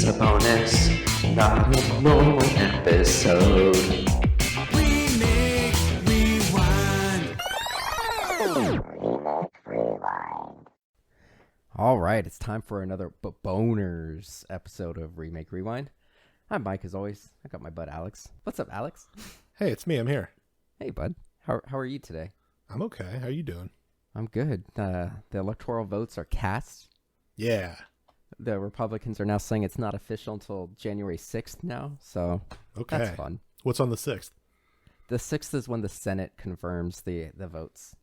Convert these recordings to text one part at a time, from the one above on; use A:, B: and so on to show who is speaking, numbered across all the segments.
A: a bonus, not a normal episode. Remake Rewind.
B: All right, it's time for another boners episode of Remake Rewind. I'm Mike, as always. I got my bud Alex. What's up, Alex?
C: Hey, it's me. I'm here.
B: Hey, bud. How are you today?
C: I'm okay. How you doing?
B: I'm good. The electoral votes are cast.
C: Yeah.
B: The Republicans are now saying it's not official until January 6th now, so
C: Okay.
B: that's fun.
C: What's on the 6th?
B: The 6th is when the Senate confirms the votes.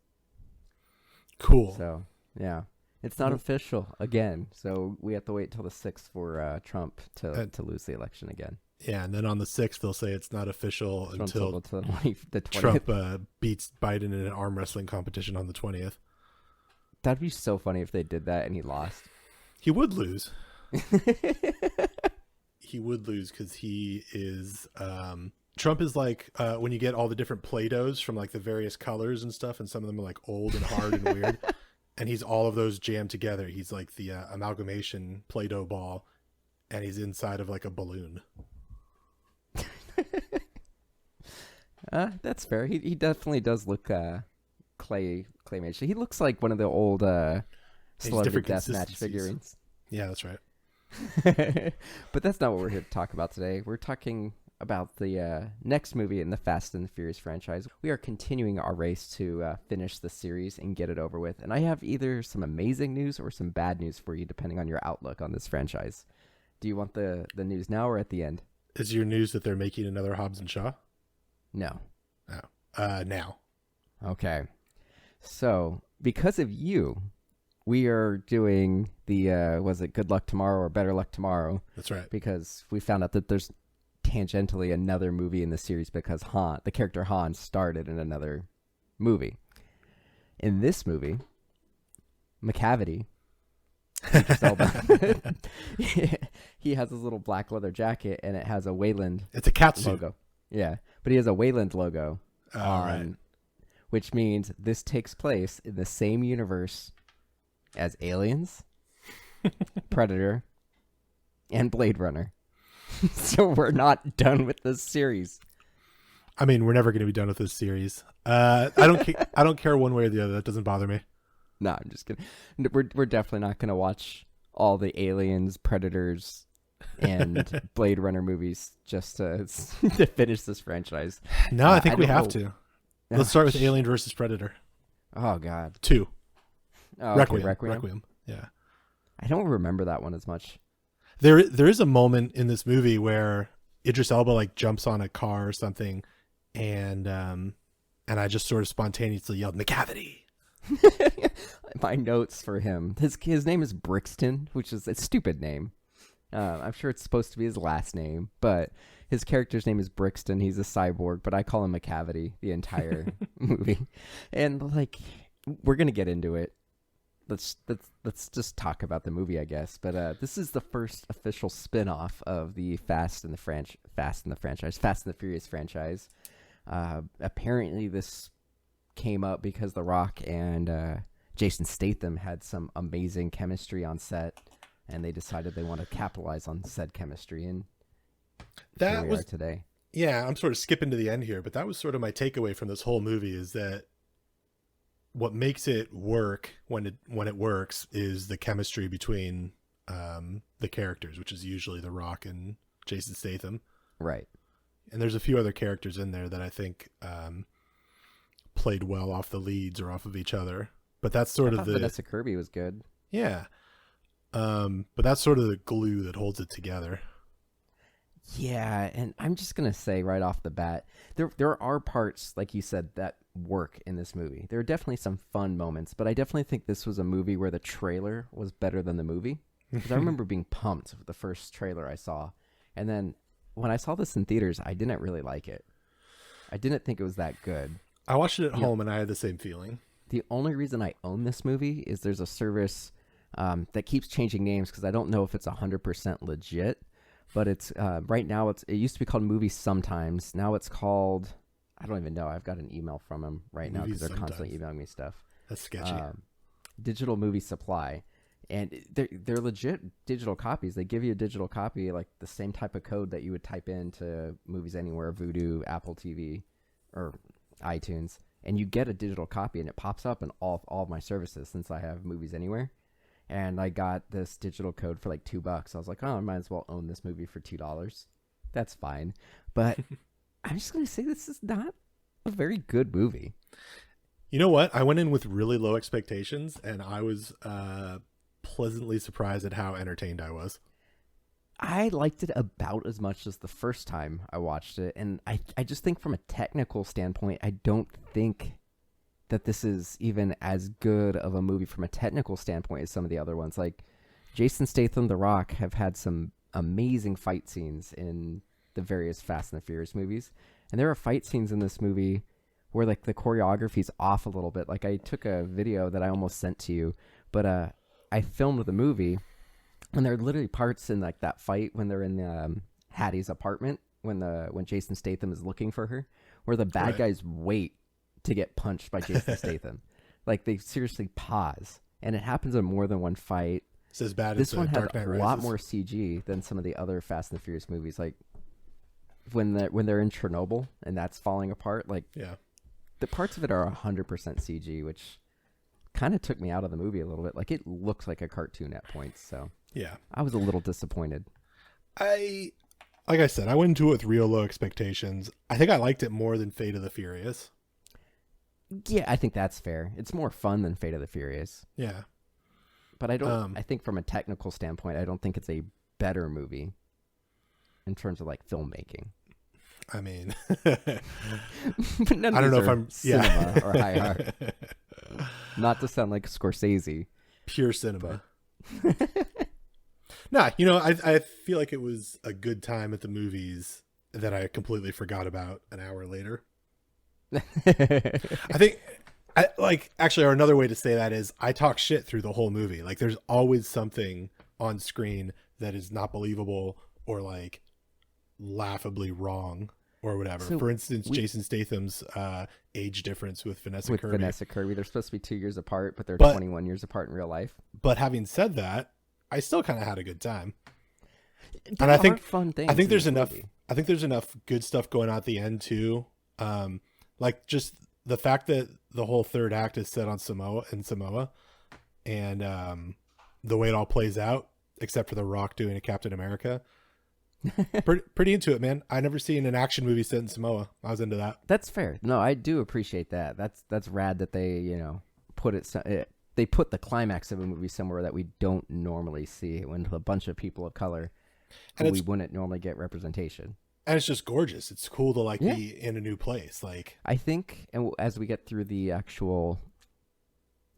C: Cool.
B: So, yeah. It's not official again, so we have to wait till the 6th for Trump to lose the election again.
C: Yeah, and then on the 6th, they'll say it's not official until
B: the 20th.
C: Trump beats Biden in an arm wrestling competition on the 20th.
B: That'd be so funny if they did that and he lost.
C: He would lose. He would lose because he is... Trump is like when you get all the different Play-Dohs from like the various colors and stuff, and some of them are like old and hard and weird. And he's all of those jammed together. He's like the amalgamation Play-Doh ball, and he's inside of like a balloon.
B: That's fair. He definitely does look claymation. He looks like one of the old celebrity deathmatch figurines.
C: Yeah, that's right.
B: But that's not what we're here to talk about today. We're talking about the next movie in the Fast and the Furious franchise. We are continuing our race to finish the series and get it over with. And I have either some amazing news or some bad news for you, depending on your outlook on this franchise. Do you want the news now or at the end?
C: Is your news that they're making another Hobbs and Shaw?
B: No.
C: Oh. Now.
B: Okay. So, because of you, we are doing the, was it Good Luck Tomorrow or Better Luck Tomorrow?
C: That's right.
B: Because we found out that there's tangentially another movie in the series because the character Han started in another movie. In this movie, McCavity, he has his little black leather jacket and it has a Wayland
C: It's a catsuit
B: logo. Yeah, but he has a Wayland logo
C: right.
B: which means this takes place in the same universe as Aliens, Predator, and Blade Runner. So we're not done with this series.
C: I mean, we're never going to be done with this series. I don't care one way or the other. That doesn't bother me.
B: No, I'm just kidding. We're definitely not going to watch all the Aliens, Predators, and Blade Runner movies just to finish this franchise.
C: No, I think we have to. Let's start with Alien versus Predator.
B: Oh, God.
C: 2.
B: Oh, okay,
C: Requiem. Yeah.
B: I don't remember that one as much.
C: There is a moment in this movie where Idris Elba like jumps on a car or something, and I just sort of spontaneously yelled McCavity.
B: My notes for him. His name is Brixton, which is a stupid name. I'm sure it's supposed to be his last name, but his character's name is Brixton. He's a cyborg, but I call him McCavity the entire movie. And like, we're gonna get into it. Let's just talk about the movie, I guess. But this is the first official spin-off of the Fast and the Furious franchise. Apparently, this came up because The Rock and Jason Statham had some amazing chemistry on set, and they decided they want to capitalize on said chemistry. And here we are today.
C: Yeah, I'm sort of skipping to the end here, but that was sort of my takeaway from this whole movie is that what makes it work when it works is the chemistry between the characters, which is usually The Rock and Jason Statham.
B: Right.
C: And there's a few other characters in there that I think played well off the leads or off of each other. But that's sort of
B: Vanessa Kirby was good.
C: Yeah. But that's sort of the glue that holds it together.
B: Yeah, and I'm just going to say right off the bat, there are parts, like you said, that work in this movie. There are definitely some fun moments, but I definitely think this was a movie where the trailer was better than the movie. Because I remember being pumped with the first trailer I saw. And then when I saw this in theaters, I didn't really like it. I didn't think it was that good.
C: I watched it at home and I had the same feeling.
B: The only reason I own this movie is there's a service that keeps changing names because I don't know if it's 100% legit. But it's right now it used to be called Movies Sometimes. Now it's called, I don't even know. I've got an email from them right now because they're constantly emailing me stuff.
C: That's sketchy.
B: Digital Movie Supply. And they're legit digital copies. They give you a digital copy, like the same type of code that you would type into Movies Anywhere, Vudu, Apple TV, or iTunes, and you get a digital copy, and it pops up in all of my services since I have Movies Anywhere. And I got this digital code for like $2. I was like, oh, I might as well own this movie for $2. That's fine. But I'm just gonna say this is not a very good movie.
C: You know what? I went in with really low expectations, and I was pleasantly surprised at how entertained I was.
B: I liked it about as much as the first time I watched it, and I just think from a technical standpoint, I don't think that this is even as good of a movie from a technical standpoint as some of the other ones. Like Jason Statham, The Rock have had some amazing fight scenes in the various Fast and the Furious movies, and there are fight scenes in this movie where like the choreography's off a little bit. Like I took a video that I almost sent to you, but I filmed the movie, and there are literally parts in like that fight when they're in Hattie's apartment when Jason Statham is looking for her, where the bad guys wait to get punched by Jason Statham. Like they seriously pause, and it happens in more than one fight.
C: It's as bad
B: This
C: as
B: one has
C: Dark Knight
B: a
C: Rises.
B: lot more CG than some of the other Fast and the Furious movies. Like when they're in Chernobyl and that's falling apart, like the parts of it are 100% CG, which kind of took me out of the movie a little bit. Like it looks like a cartoon at points, so
C: Yeah.
B: I was a little disappointed.
C: Like I said, I went into it with real low expectations. I think I liked it more than Fate of the Furious.
B: Yeah, I think that's fair. It's more fun than Fate of the Furious.
C: Yeah.
B: But I don't. I think from a technical standpoint, I don't think it's a better movie in terms of like filmmaking.
C: I mean,
B: But none of
C: I don't
B: these
C: know if
B: are
C: I'm
B: cinema or high art. Not to sound like Scorsese.
C: pure cinema. Nah, I feel like it was a good time at the movies that I completely forgot about an hour later. I think, or another way to say that is I talk shit through the whole movie. Like, there's always something on screen that is not believable or like laughably wrong or whatever.
B: So
C: For instance, Jason Statham's age difference with Vanessa
B: With
C: Kirby.
B: Vanessa Kirby, they're supposed to be 2 years apart, but they're
C: But-
B: 21 years apart in real life.
C: But having said that, I still kind of had a good time.
B: There
C: I think-
B: are fun things.
C: I think
B: in
C: there's
B: this
C: enough.
B: movie.
C: I think there's enough good stuff going on at the end too. Like just the fact that the whole third act is set on Samoa, and the way it all plays out, except for The Rock doing a Captain America. pretty into it, man. I never seen an action movie set in Samoa. I was into that.
B: That's fair. No, I do appreciate that. That's rad that they put it. They put the climax of a movie somewhere that we don't normally see, when a bunch of people of color,
C: And
B: we wouldn't normally get representation.
C: And it's just gorgeous. It's cool to
B: Yeah.
C: be in a new place. Like,
B: I think, and as we get through the actual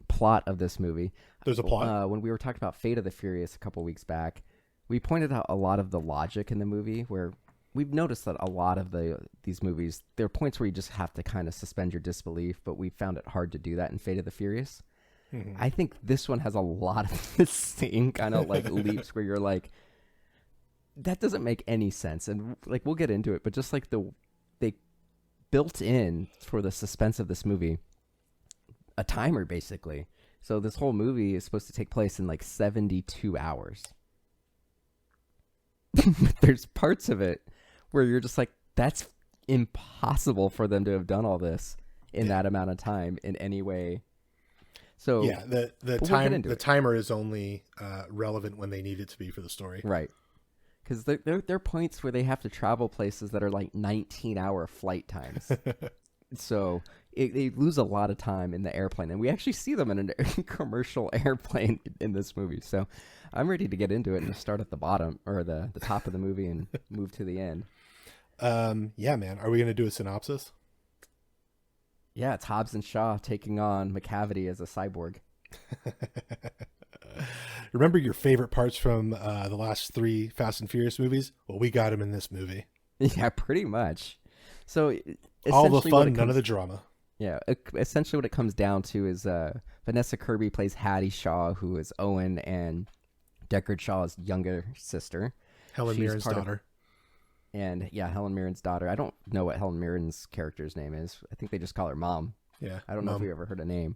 B: plot of this movie,
C: there's a plot.
B: when we were talking about Fate of the Furious a couple weeks back, we pointed out a lot of the logic in the movie, where we've noticed that a lot of these movies, there are points where you just have to kind of suspend your disbelief, but we found it hard to do that in Fate of the Furious.
C: Mhm.
B: I think this one has a lot of the same kind of like leaps where you're like, that doesn't make any sense. And like, we'll get into it, but just like they built in for the suspense of this movie a timer, basically. So this whole movie is supposed to take place in like 72 hours. But there's parts of it where you're just like, that's impossible for them to have done all this in that amount of time in any way. So
C: Yeah, the
B: we'll
C: time
B: get into
C: the
B: it.
C: timer is only relevant when they need it to be for the story.
B: Right. Because there are points where they have to travel places that are like 19-hour flight times. So they lose a lot of time in the airplane. And we actually see them in a commercial airplane in this movie. So I'm ready to get into it and just start at the bottom or the top of the movie and move to the end.
C: Yeah, man. Are we going to do a synopsis?
B: Yeah, it's Hobbs and Shaw taking on McCavity as a cyborg.
C: Remember your favorite parts from the last 3 Fast and Furious movies? Well, we got them in this movie.
B: Yeah, pretty much. So
C: All the
B: essentially what
C: fun,
B: it
C: none
B: comes-
C: of the drama.
B: Yeah, essentially what it comes down to is Vanessa Kirby plays Hattie Shaw, who is Owen and Deckard Shaw's younger sister.
C: Helen
B: She's
C: Mirren's
B: part of-
C: daughter.
B: And yeah, Helen Mirren's daughter. I don't know what Helen Mirren's character's name is. I think they just call her Mom.
C: Yeah.
B: I don't know if
C: Mom.
B: we ever heard a name.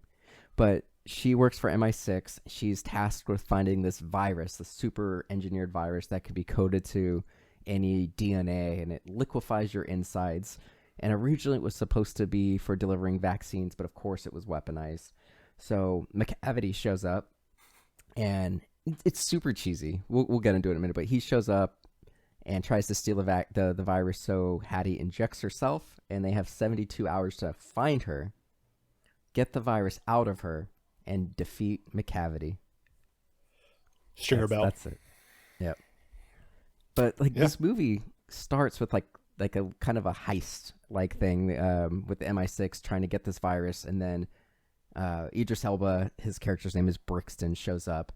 B: But she works for MI6. She's tasked with finding this virus, the super engineered virus that could be coded to any DNA, and it liquefies your insides. And originally it was supposed to be for delivering vaccines, but of course it was weaponized. So McCavity shows up, and it's super cheesy. We'll get into it in a minute, but he shows up and tries to steal the virus, so Hattie injects herself, and they have 72 hours to find her, get the virus out of her, and defeat McCavity.
C: Stringer bell.
B: That's it. Yep. But this movie starts with like a kind of a heist like thing with the MI6 trying to get this virus, and then Idris Elba, his character's name is Brixton, shows up,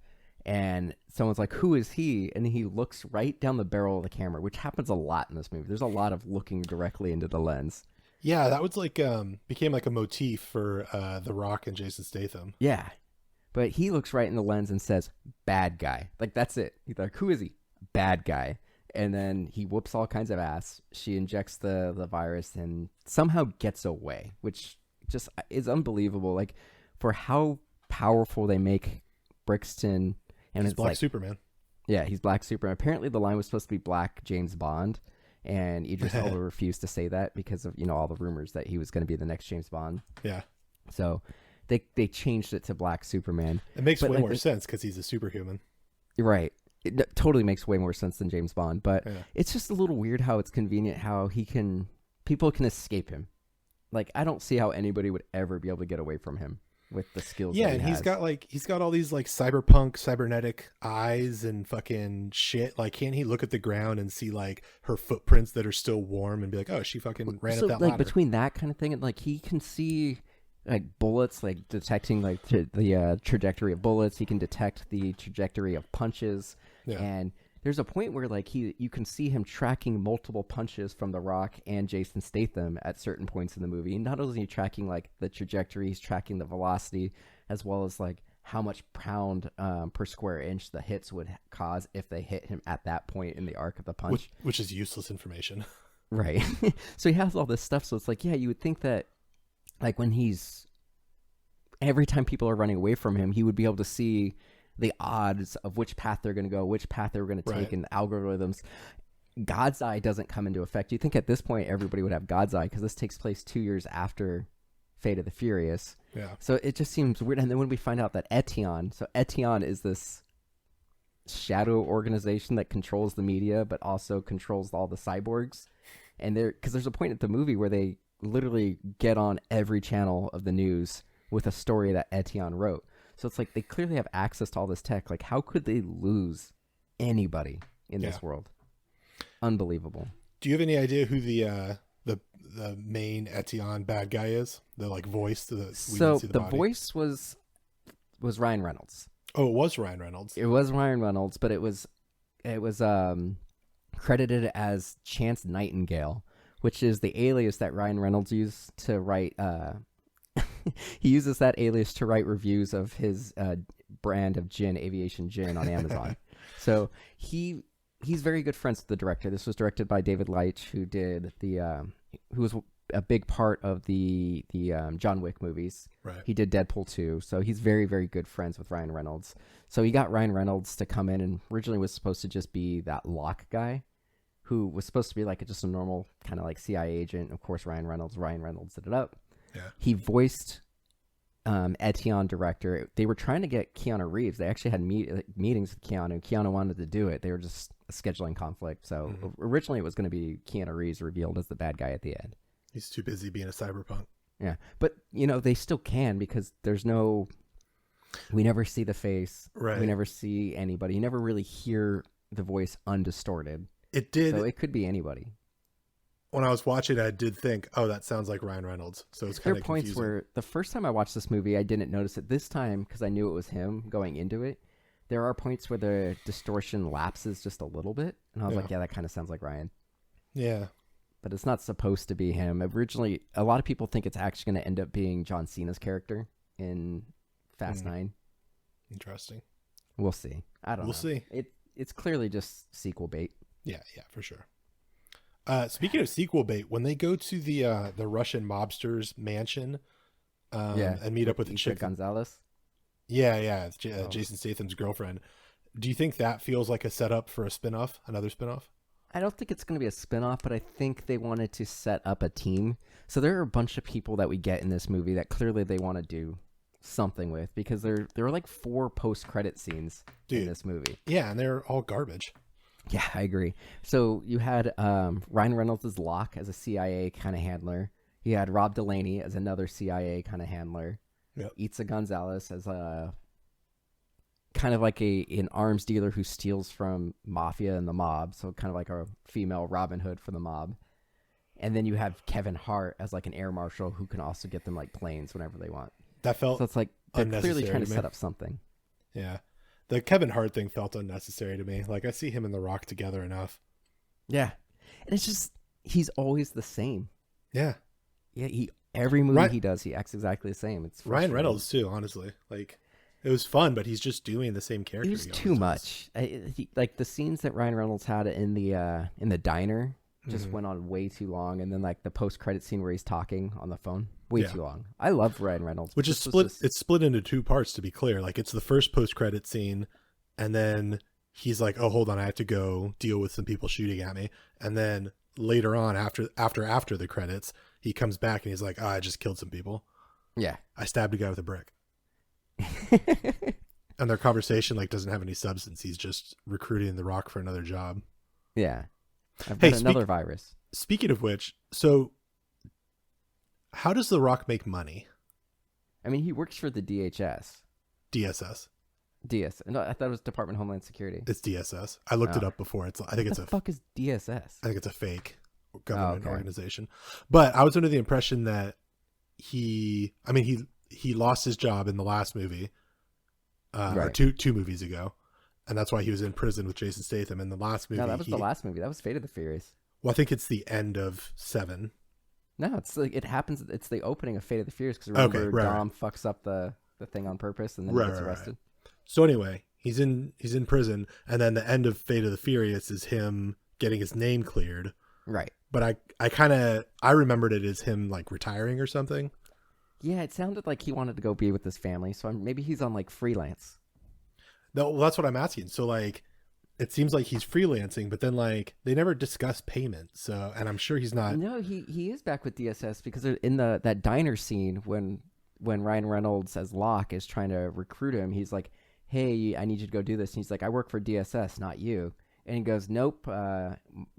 B: and someone's like, "Who is he?" And he looks right down the barrel of the camera, which happens a lot in this movie. There's a lot of looking directly into the lens.
C: Yeah, that was like became like a motif for The Rock and Jason Statham.
B: Yeah. But he looks right in the lens and says, "Bad guy." Like, that's it. He's like, "Who is he?" "Bad guy." And then he whoops all kinds of ass. She injects the virus and somehow gets away, which just is unbelievable. Like, for how powerful they make Brixton. And
C: he's
B: it's
C: Black
B: like,
C: Superman.
B: Yeah, he's Black Superman. Apparently the line was supposed to be Black James Bond. And Idris Elba refused to say that because of, all the rumors that he was going to be the next James Bond.
C: Yeah.
B: So they changed it to Black Superman.
C: It makes way more sense because he's a superhuman.
B: Right. It totally makes way more sense than James Bond. But it's just a little weird how it's convenient how people can escape him. Like, I don't see how anybody would ever be able to get away from him with the skills.
C: Yeah, and he's got all these like cyberpunk cybernetic eyes and fucking shit. Like, can't he look at the ground and see like her footprints that are still warm and be like, "Oh, she fucking ran up that ladder."
B: Between that kind of thing and like he can see like bullets, like detecting like the trajectory of bullets. He can detect the trajectory of punches. And there's a point where like you can see him tracking multiple punches from The Rock and Jason Statham at certain points in the movie. And not only is he tracking like the trajectory, he's tracking the velocity, as well as like how much pound per square inch the hits would cause if they hit him at that point in the arc of the punch.
C: Which is useless information.
B: Right. So he has all this stuff. So it's like, yeah, you would think that like when every time people are running away from him, he would be able to see the odds of which path they're going to go, which path they were going to take, and the algorithms. God's eye doesn't come into effect. You think at this point everybody would have God's eye because this takes place 2 years after Fate of the Furious.
C: Yeah.
B: So it just seems weird. And then when we find out that Etion is this shadow organization that controls the media, but also controls all the cyborgs. And because there's a point at the movie where they literally get on every channel of the news with a story that Etion wrote. So it's like they clearly have access to all this tech. Like, how could they lose anybody in this world? Unbelievable.
C: Do you have any idea who the main Etion bad guy is? The like voice. The
B: voice was Ryan Reynolds.
C: Oh, it was Ryan Reynolds.
B: It was Ryan Reynolds, but it was credited as Chance Nightingale, which is the alias that Ryan Reynolds used to write. He uses that alias to write reviews of his brand of gin, Aviation Gin, on Amazon. So he's very good friends with the director. This was directed by David Leitch, who was a big part of the John Wick movies.
C: Right.
B: He did Deadpool 2, so he's very, very good friends with Ryan Reynolds. So he got Ryan Reynolds to come in, and originally was supposed to just be that Locke guy, who was supposed to be like just a normal kind of like CIA agent. Of course, Ryan Reynolds did it up.
C: Yeah.
B: He voiced Etion director. They were trying to get Keanu Reeves. They actually had meetings with Keanu. Keanu wanted to do it. They were just a scheduling conflict. So originally it was going to be Keanu Reeves revealed as the bad guy at the end.
C: He's too busy being a cyberpunk.
B: Yeah. But, they still can because we never see the face.
C: Right.
B: We never see anybody. You never really hear the voice undistorted.
C: It did.
B: So it could be anybody.
C: When I was watching, I did think, "Oh, that sounds like Ryan Reynolds." So it's kind of confusing.
B: There are points where the first time I watched this movie, I didn't notice it. This time, because I knew it was him going into it, there are points where the distortion lapses just a little bit, and I was like, "Yeah, that kind of sounds like Ryan."
C: Yeah,
B: but it's not supposed to be him. Originally, a lot of people think it's actually going to end up being John Cena's character in Fast 9.
C: Interesting.
B: We'll see. I don't know.
C: We'll see.
B: It's clearly just sequel bait.
C: Yeah, for sure. Speaking of sequel bait, when they go to the Russian mobster's mansion and meet up with the chick
B: Gonzalez.
C: Yeah, it's
B: Oh.
C: Jason Statham's girlfriend. Do you think that feels like a setup for a spinoff, another spinoff?
B: I don't think it's going to be a spin-off, but I think they wanted to set up a team. So there are a bunch of people that we get in this movie that clearly they want to do something with, because there are like 4 post-credit scenes in
C: Dude.
B: this movie.
C: Yeah, and they're all garbage.
B: Yeah, I agree. So you had Ryan Reynolds as Locke as a CIA kind of handler. You had Rob Delaney as another CIA kind of handler.
C: Yep.
B: Itza Gonzalez as a kind of like an arms dealer who steals from mafia and the mob, so kind of like a female Robin Hood for the mob. And then you have Kevin Hart as like an air marshal who can also get them like planes whenever they want.
C: That felt
B: So it's like they're
C: unnecessary
B: clearly trying to
C: me.
B: set up something.
C: Yeah. The Kevin Hart thing felt unnecessary to me. Like, I see him and The Rock together enough.
B: Yeah, and it's just he's always the same.
C: Yeah.
B: Yeah, every movie
C: Ryan-
B: he does, he acts exactly the same. It's
C: Ryan
B: frustrating.
C: Reynolds, too, honestly. Like, it was fun, but he's just doing the same character.
B: It was
C: he
B: too
C: always
B: much. Like the scenes that Ryan Reynolds had in the diner just went on way too long, and then like the post-credit scene where he's talking on the phone, way
C: Yeah.
B: too long. I love Ryan Reynolds,
C: Which
B: but
C: is
B: this was
C: split.
B: just-
C: It's split into 2 parts, to be clear. Like, it's the first post-credit scene, and then he's like, "Oh, hold on, I have to go deal with some people shooting at me." And then later on, after the credits, he comes back and he's like, "Oh, I just killed some people.
B: yeah.
C: I stabbed a guy with a brick." And their conversation like doesn't have any substance. He's just recruiting The Rock for another job.
B: Yeah. I've
C: Hey,
B: got another virus.
C: Speaking of which, so how does The Rock make money?
B: I mean, he works for the DHS.
C: DSS.
B: No, I thought it was Department of Homeland Security.
C: It's DSS. I looked it
B: Oh.
C: up before. I think
B: What
C: it's
B: the
C: a
B: fuck is DSS?
C: I think it's a fake government
B: okay.
C: organization. But I was under the impression that he lost his job in the last movie, or
B: Right.
C: two movies ago, and that's why he was in prison with Jason Statham. In the last movie,
B: No, that was the last movie. That was Fate of the Furious.
C: Well, I think it's the end of 7.
B: No, it's like it happens. It's the opening of Fate of the Furious because remember
C: Okay, right,
B: Dom fucks up the thing on purpose and then he gets arrested.
C: So anyway, he's in prison, and then the end of Fate of the Furious is him getting his name cleared.
B: Right.
C: But I remembered it as him like retiring or something.
B: Yeah, it sounded like he wanted to go be with his family, so maybe he's on like freelance.
C: No, well, that's what I'm asking. So like, it seems like he's freelancing, but then like they never discuss payment. So, and I'm sure he's not.
B: No, he is back with DSS because in that diner scene when Ryan Reynolds as Locke is trying to recruit him, he's like, "Hey, I need you to go do this." And he's like, "I work for DSS, not you." And he goes, "Nope,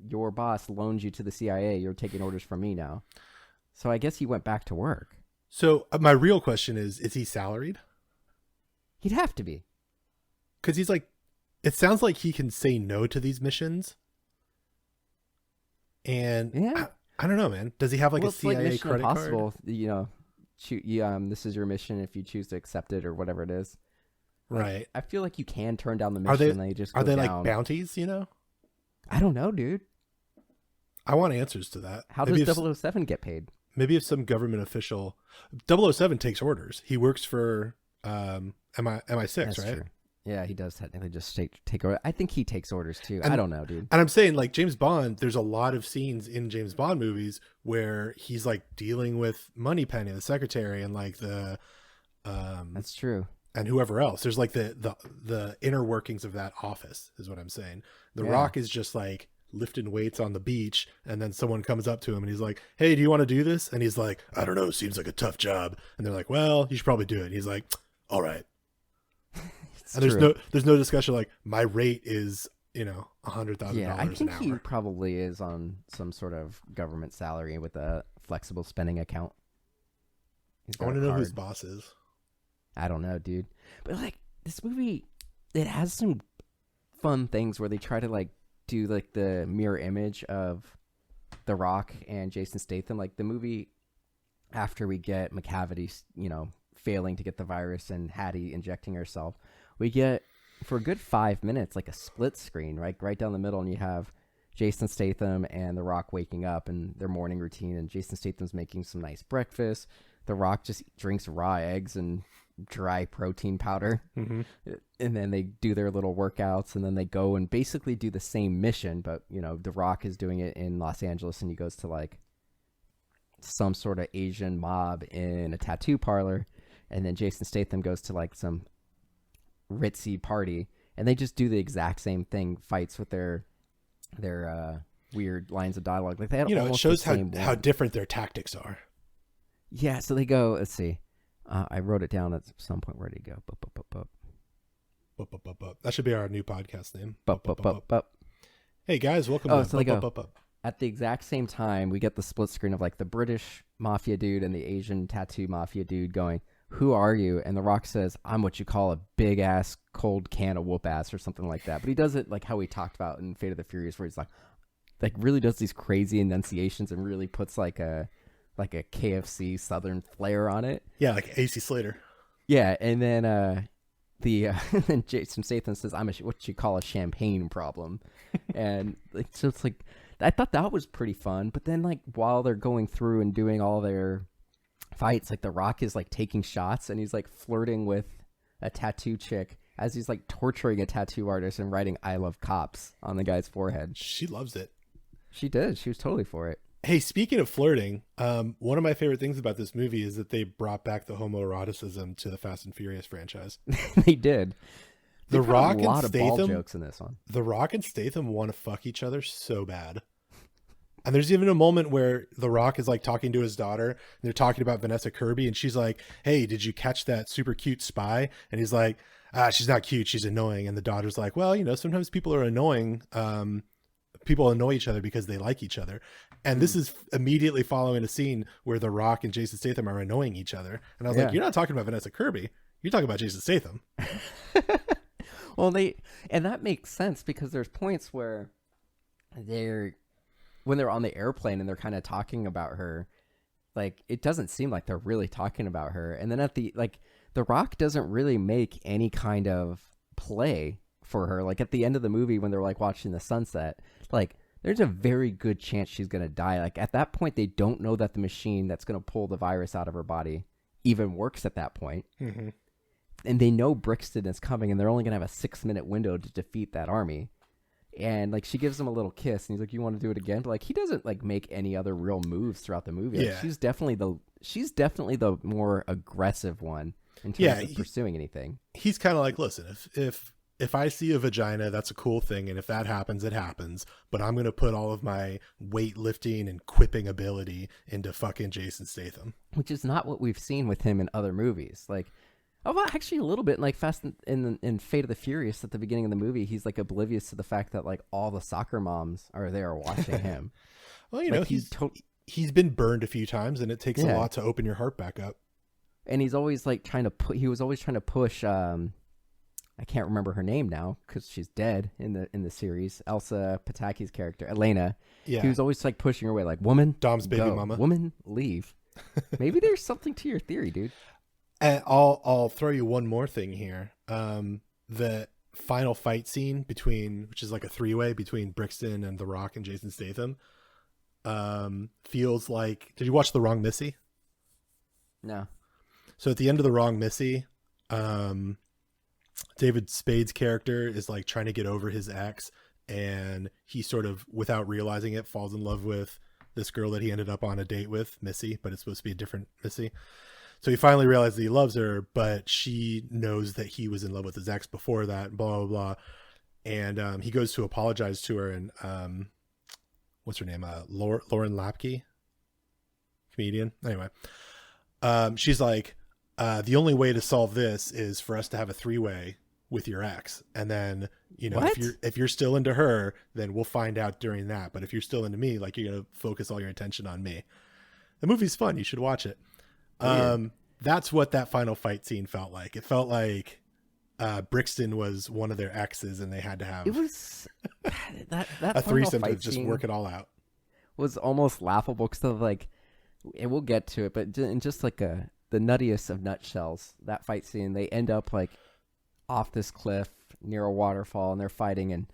B: your boss loaned you to the CIA. You're taking orders from me now." So I guess he went back to work.
C: So my real question is he salaried?
B: He'd have to be.
C: Because he's like, it sounds like he can say no to these missions. And
B: Yeah.
C: I don't know, man. Does he have like
B: Well,
C: a
B: it's like
C: CIA
B: Mission
C: credit
B: Impossible.
C: card?
B: You know, this is your mission if you choose to accept it or whatever it is.
C: Right.
B: I feel like you can turn down the
C: Are
B: mission.
C: they
B: and they just
C: are
B: go
C: they
B: down.
C: like bounties? You know,
B: I don't know, dude.
C: I want answers to that.
B: How
C: Maybe
B: does
C: if-
B: 007 get paid?
C: Maybe if some government official, 007 takes orders. He works for MI6,
B: That's
C: right?
B: true. Yeah, he does technically just take over. I think he takes orders too.
C: And-
B: I don't know, dude.
C: And I'm saying, like, James Bond, there's a lot of scenes in James Bond movies where he's like dealing with Moneypenny, the secretary, and like the
B: That's true.
C: and whoever else. There's like the inner workings of that office is what I'm saying. The
B: Yeah.
C: Rock is just like lifting weights on the beach, and then someone comes up to him and he's like, "Hey, do you want to do this?" And he's like, "I don't know, seems like a tough job." And they're like, "Well, you should probably do it." And he's like, "All right."
B: It's
C: And
B: true.
C: there's no discussion like my rate is, $100,000
B: Yeah, I
C: an
B: think he
C: hour.
B: probably is on some sort of government salary with a flexible spending account. He's
C: I
B: got
C: want to
B: a
C: know who his
B: card.
C: boss is.
B: I don't know, dude. But like this movie, it has some fun things where they try to like do like the mirror image of The Rock and Jason Statham. Like the movie after we get McCavity, failing to get the virus and Hattie injecting herself, we get for a good 5 minutes like a split screen, right down the middle, and you have Jason Statham and The Rock waking up and their morning routine, and Jason Statham's making some nice breakfast. The Rock just drinks raw eggs and dry protein powder,
C: Mm-hmm.
B: and then they do their little workouts, and then they go and basically do the same mission, but The Rock is doing it in Los Angeles, and he goes to like some sort of Asian mob in a tattoo parlor, and then Jason Statham goes to like some ritzy party, and they just do the exact same thing, fights with their weird lines of dialogue. Like they had,
C: it shows how different their tactics are.
B: Yeah, so they go. Let's see. I wrote it down at some point. Where did he go?
C: That should be our new podcast name. Hey guys, welcome.
B: Oh, so they go. At the exact same time, we get the split screen of like the British mafia dude and the Asian tattoo mafia dude going, "Who are you?" And The Rock says, "I'm what you call a big ass cold can of whoop ass," or something like that. But he does it like how we talked about in Fate of the Furious, where he's like really does these crazy enunciations and really puts like a KFC Southern flair on it.
C: Yeah, like AC Slater.
B: Yeah, and then then Jason Statham says, "I'm what you call a champagne problem," and like, so it's like I thought that was pretty fun. But then like while they're going through and doing all their fights, like The Rock is like taking shots and he's like flirting with a tattoo chick as he's like torturing a tattoo artist and writing "I love cops" on the guy's forehead.
C: She loves it.
B: She did. She was totally for it.
C: Hey, speaking of flirting, one of my favorite things about this movie is that they brought back the homoeroticism to the Fast and Furious franchise.
B: They did.
C: The Rock
B: a lot
C: and
B: of ball
C: Statham
B: jokes in this one.
C: The Rock and Statham want to fuck each other so bad. And there's even a moment where The Rock is like talking to his daughter and they're talking about Vanessa Kirby and she's like, "Hey, did you catch that super cute spy?" And he's like, "She's not cute, she's annoying." And the daughter's like, "Well, sometimes people are annoying. People annoy each other because they like each other." And this is immediately following a scene where The Rock and Jason Statham are annoying each other. And I was like, you're not talking about Vanessa Kirby. You're talking about Jason Statham.
B: Well, and that makes sense because there's points where when they're on the airplane and they're kind of talking about her, like it doesn't seem like they're really talking about her. And then The Rock doesn't really make any kind of play for her. Like at the end of the movie when they're like watching the sunset, like there's a very good chance she's going to die. Like at that point, they don't know that the machine that's going to pull the virus out of her body even works at that point.
C: Mm-hmm.
B: And they know Brixton is coming and they're only going to have a 6-minute window to defeat that army. And like she gives him a little kiss and he's like, "You want to do it again?" But like he doesn't like make any other real moves throughout the movie. Like, she's definitely the more aggressive one in terms of pursuing anything.
C: He's kind of like, "Listen, if I see a vagina, that's a cool thing. And if that happens, it happens. But I'm going to put all of my weightlifting and quipping ability into fucking Jason Statham."
B: Which is not what we've seen with him in other movies. Like, well, actually a little bit like Fast in Fate of the Furious at the beginning of the movie. He's like oblivious to the fact that like all the soccer moms are there watching him.
C: Well, he's been burned a few times and it takes a lot to open your heart back up. And
B: he's always like he was always trying to push, I can't remember her name now because she's dead in the series. Elsa Pataki's character, Elena. Yeah. He was always like pushing her away, like, "Woman,
C: Dom's baby mama.
B: Woman, leave." Maybe there's something to your theory, dude.
C: And I'll throw you one more thing here. The final fight scene which is like a 3-way between Brixton and The Rock and Jason Statham, feels like. Did you watch The Wrong Missy?
B: No.
C: So at the end of The Wrong Missy, David Spade's character is like trying to get over his ex, and he sort of, without realizing it, falls in love with this girl that he ended up on a date with, Missy, but it's supposed to be a different Missy. So he finally realized that he loves her, but she knows that he was in love with his ex before that, blah, blah, blah. And he goes to apologize to her, and what's her name? Lauren Lapke, comedian. Anyway, she's like, "The only way to solve this is for us to have a 3-way with your ex. And then, if you're still into her, then we'll find out during that. But if you're still into me, like you're going to focus all your attention on me." The movie's fun. You should watch it. That's what that final fight scene felt like. It felt like Brixton was one of their exes and they had to have
B: that
C: a threesome to just work it all out.
B: Was almost laughable because of like, and we'll get to it, but in just like the nuttiest of nutshells, that fight scene, they end up like off this cliff near a waterfall and they're fighting, and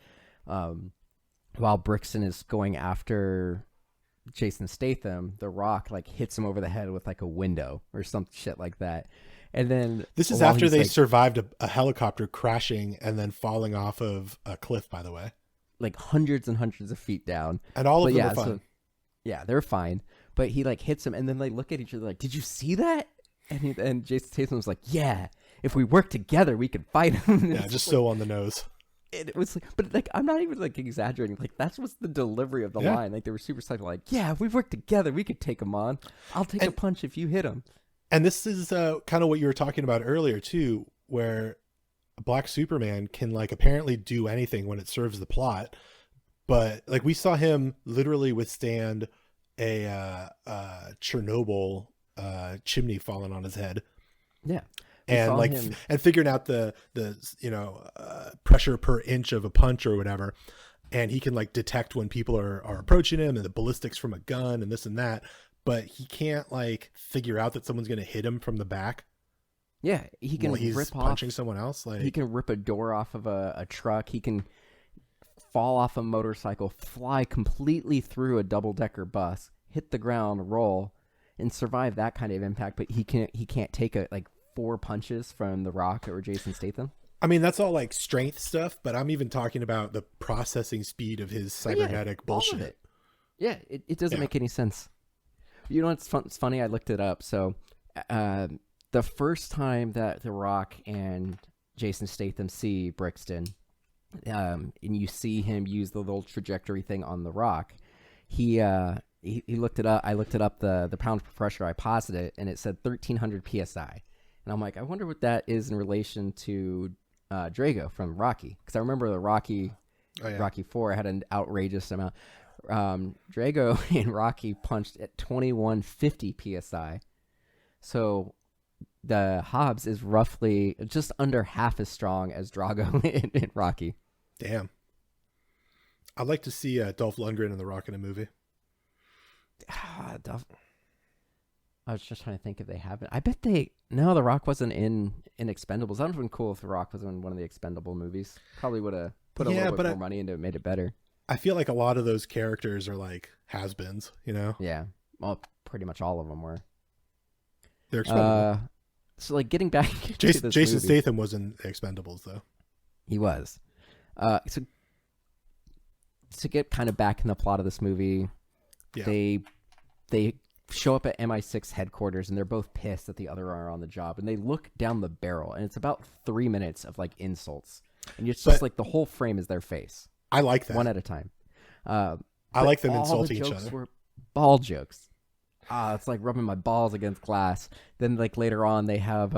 B: while Brixton is going after Jason Statham, The Rock like hits him over the head with like a window or some shit like that. And then
C: this is after they survived a helicopter crashing and then falling off of a cliff, by the way,
B: like hundreds and hundreds of feet down,
C: and all of them are fine.
B: So, they're fine, but he like hits him and then they look at each other like, "Did you see that?" And Jason Statham was like, "Yeah." if we work together, we could fight him.
C: Yeah, just so on the nose.
B: It was like, but like, I'm not even like exaggerating. Like, that's what's the delivery of the line. Like, they were super psyched. Like, yeah, if we work together, we could take him on. I'll take a punch if you hit him.
C: And this is kind of what you were talking about earlier too, where Black Superman can like apparently do anything when it serves the plot. But like we saw him literally withstand a Chernobyl chimney falling on his head.
B: Yeah.
C: And like and figuring out the pressure per inch of a punch or whatever, and he can like detect when people are approaching him and the ballistics from a gun and this and that, but he can't like figure out that someone's going to hit him from the back.
B: Yeah, he can
C: he's punching someone else. Like
B: he can rip a door off of a truck. He can fall off a motorcycle, fly completely through a double-decker bus, hit the ground, roll, and survive that kind of impact. But he can't take like 4 punches from The Rock or Jason Statham.
C: I mean, that's all like strength stuff, but I'm even talking about the processing speed of his cybernetic bullshit.
B: All of it. Yeah, it doesn't make any sense. You know what's it's funny? I looked it up. So the first time that The Rock and Jason Statham see Brixton, and you see him use the little trajectory thing on The Rock, he looked it up. I looked it up, the pound per pressure. I paused it, and it said 1,300 PSI. And I'm like, I wonder what that is in relation to Drago from Rocky. Because I remember the Rocky 4 had an outrageous amount. Drago in Rocky punched at 2,150 PSI. So the Hobbs is roughly just under half as strong as Drago in Rocky.
C: Damn. I'd like to see Dolph Lundgren and The Rock in a movie.
B: I was just trying to think if they haven't. I bet they... No, The Rock wasn't in Expendables. That would have been cool if The Rock was in one of the Expendable movies. Probably would have put a little bit more money into it, made it better.
C: I feel like a lot of those characters are like has-beens, you know?
B: Yeah. Well, pretty much all of them were.
C: They're expendable.
B: So, like, getting back to
C: Jason
B: movie,
C: Statham was in Expendables, though.
B: He was. So to get kind of back in the plot of this movie, they show up at MI6 headquarters, and they're both pissed that the other are on the job, and they look down the barrel, and it's about 3 minutes of like insults, and it's just like the whole frame is their face.
C: I like that,
B: one at a time.
C: I like them insulting each other.
B: Were ball jokes. It's like rubbing my balls against glass. Then like later on, they have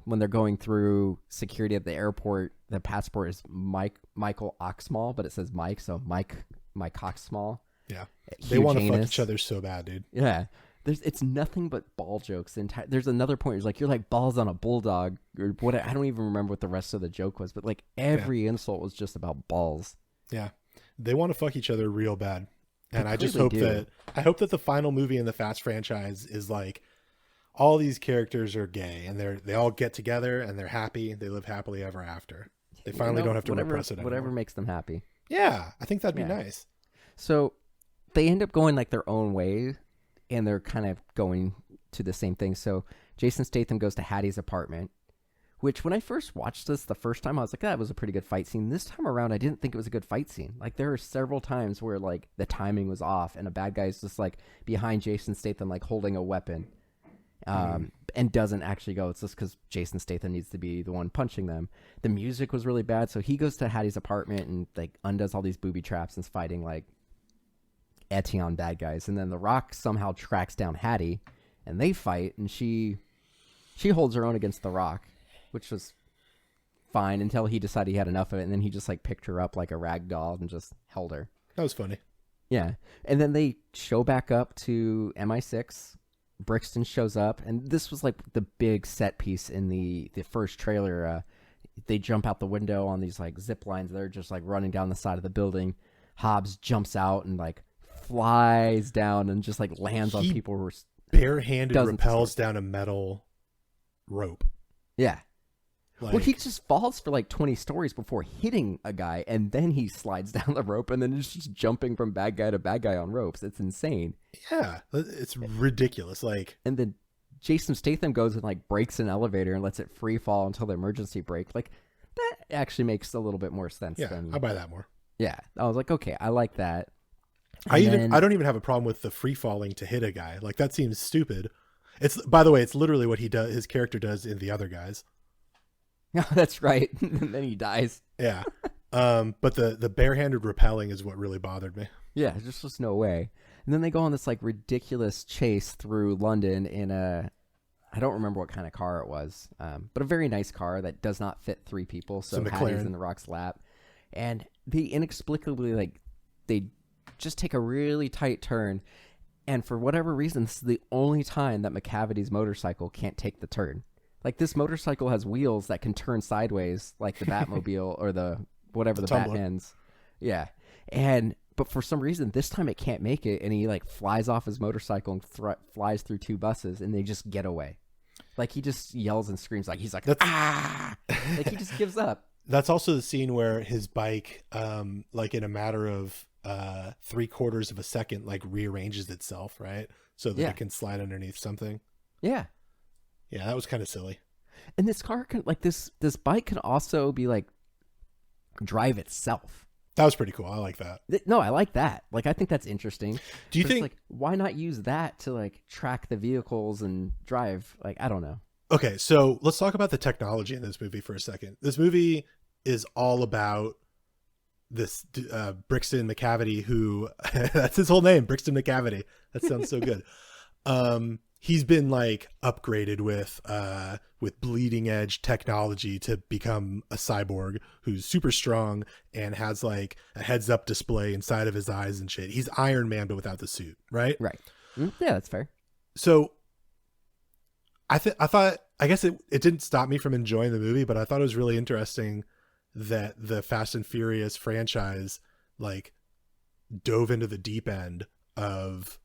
B: when they're going through security at the airport, the passport is Michael Oxmall, but it says Mike, so Mike Oxmall.
C: Yeah, they want to fuck each other so bad, dude.
B: Yeah. It's nothing but ball jokes. There's another point. It's like, you're like balls on a bulldog, or what? I don't even remember what the rest of the joke was, but like every insult was just about balls.
C: Yeah, they want to fuck each other real bad, and I just hope
B: do.
C: that the final movie in the Fast franchise is like all these characters are gay, and they all get together and they're happy. They live happily ever after. They finally don't have to repress it anymore.
B: Whatever makes them happy.
C: Yeah, I think that'd be nice.
B: So they end up going like their own way. And they're kind of going to the same thing. So Jason Statham goes to Hattie's apartment, which when I first watched this the first time, I was like, that was a pretty good fight scene. This time around, I didn't think it was a good fight scene. Like, there are several times where like the timing was off and a bad guy is just like behind Jason Statham, like holding a weapon, and doesn't actually go. It's just because Jason Statham needs to be the one punching them. The music was really bad. So he goes to Hattie's apartment and like undoes all these booby traps and is fighting like Etion bad guys, and then The Rock somehow tracks down Hattie, and they fight, and she holds her own against The Rock, which was fine until he decided he had enough of it, and then he just like picked her up like a rag doll and just held her.
C: That was funny.
B: Yeah, and then they show back up to MI6. Brixton shows up, and this was like the big set piece in the first trailer. They jump out the window on these like zip lines. They're just like running down the side of the building. Hobbs jumps out and like flies down and just like lands on people who are
C: barehanded rappels down a metal rope.
B: Yeah.
C: Like,
B: well, he just falls for like 20 stories before hitting a guy, and then he slides down the rope, and then it's just jumping from bad guy to bad guy on ropes. It's insane.
C: Yeah, it's ridiculous. Like,
B: and then Jason Statham goes and like breaks an elevator and lets it free fall until the emergency brake. Like, that actually makes a little bit more sense.
C: Yeah, I'll buy that more.
B: Yeah, I was like, okay, I like that.
C: I don't even have a problem with the free falling to hit a guy. Like, that seems stupid. It's, by the way, it's literally what he does. His character does in The Other Guys.
B: Oh, that's right. And then he dies.
C: Yeah. But the barehanded rappelling is what really bothered me.
B: Yeah, there's just no way. And then they go on this like ridiculous chase through London in I don't remember what kind of car it was, but a very nice car that does not fit 3 people. So Hattie's in the Rock's lap. And they inexplicably, they just take a really tight turn. And for whatever reason, this is the only time that McCavity's motorcycle can't take the turn. Like, this motorcycle has wheels that can turn sideways, like the Batmobile or the Batman's. Yeah. But for some reason, this time it can't make it. And he, flies off his motorcycle and flies through 2 buses, and they just get away. Like, he just yells and screams. He's like, ah! Like, he just gives up.
C: That's also the scene where his bike, in a matter of 3/4 of a second, rearranges itself, right? So that it can slide underneath something.
B: Yeah.
C: Yeah, that was kind of silly.
B: And this car can, this bike can also be, drive itself.
C: That was pretty cool. I like that.
B: No, I like that. I think that's interesting.
C: Do you think
B: why not use that to track the vehicles and drive? I don't know.
C: Okay, so let's talk about the technology in this movie for a second. This movie is all about this Brixton McCavity, who that's his whole name, Brixton McCavity. That sounds so good. He's been upgraded with bleeding edge technology to become a cyborg who's super strong and has a heads up display inside of his eyes and shit. He's Iron Man but without the suit, right?
B: Right. Yeah, that's fair.
C: So I guess it didn't stop me from enjoying the movie, but I thought it was really interesting that the Fast and Furious franchise dove into the deep end of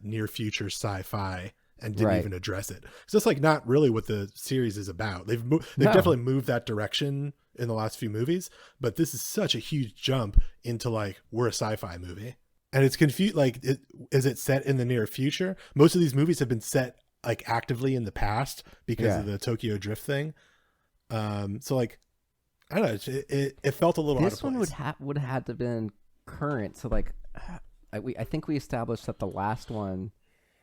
C: near future sci-fi and didn't even address it. So it's not really what the series is about. They've definitely moved that direction in the last few movies, but this is such a huge jump into we're a sci-fi movie. And it's confused. Is it set in the near future? Most of these movies have been set actively in the past because of the Tokyo Drift thing. So I don't know. It felt a little out of place.
B: This one would have had to been current. So I think we established that the last one,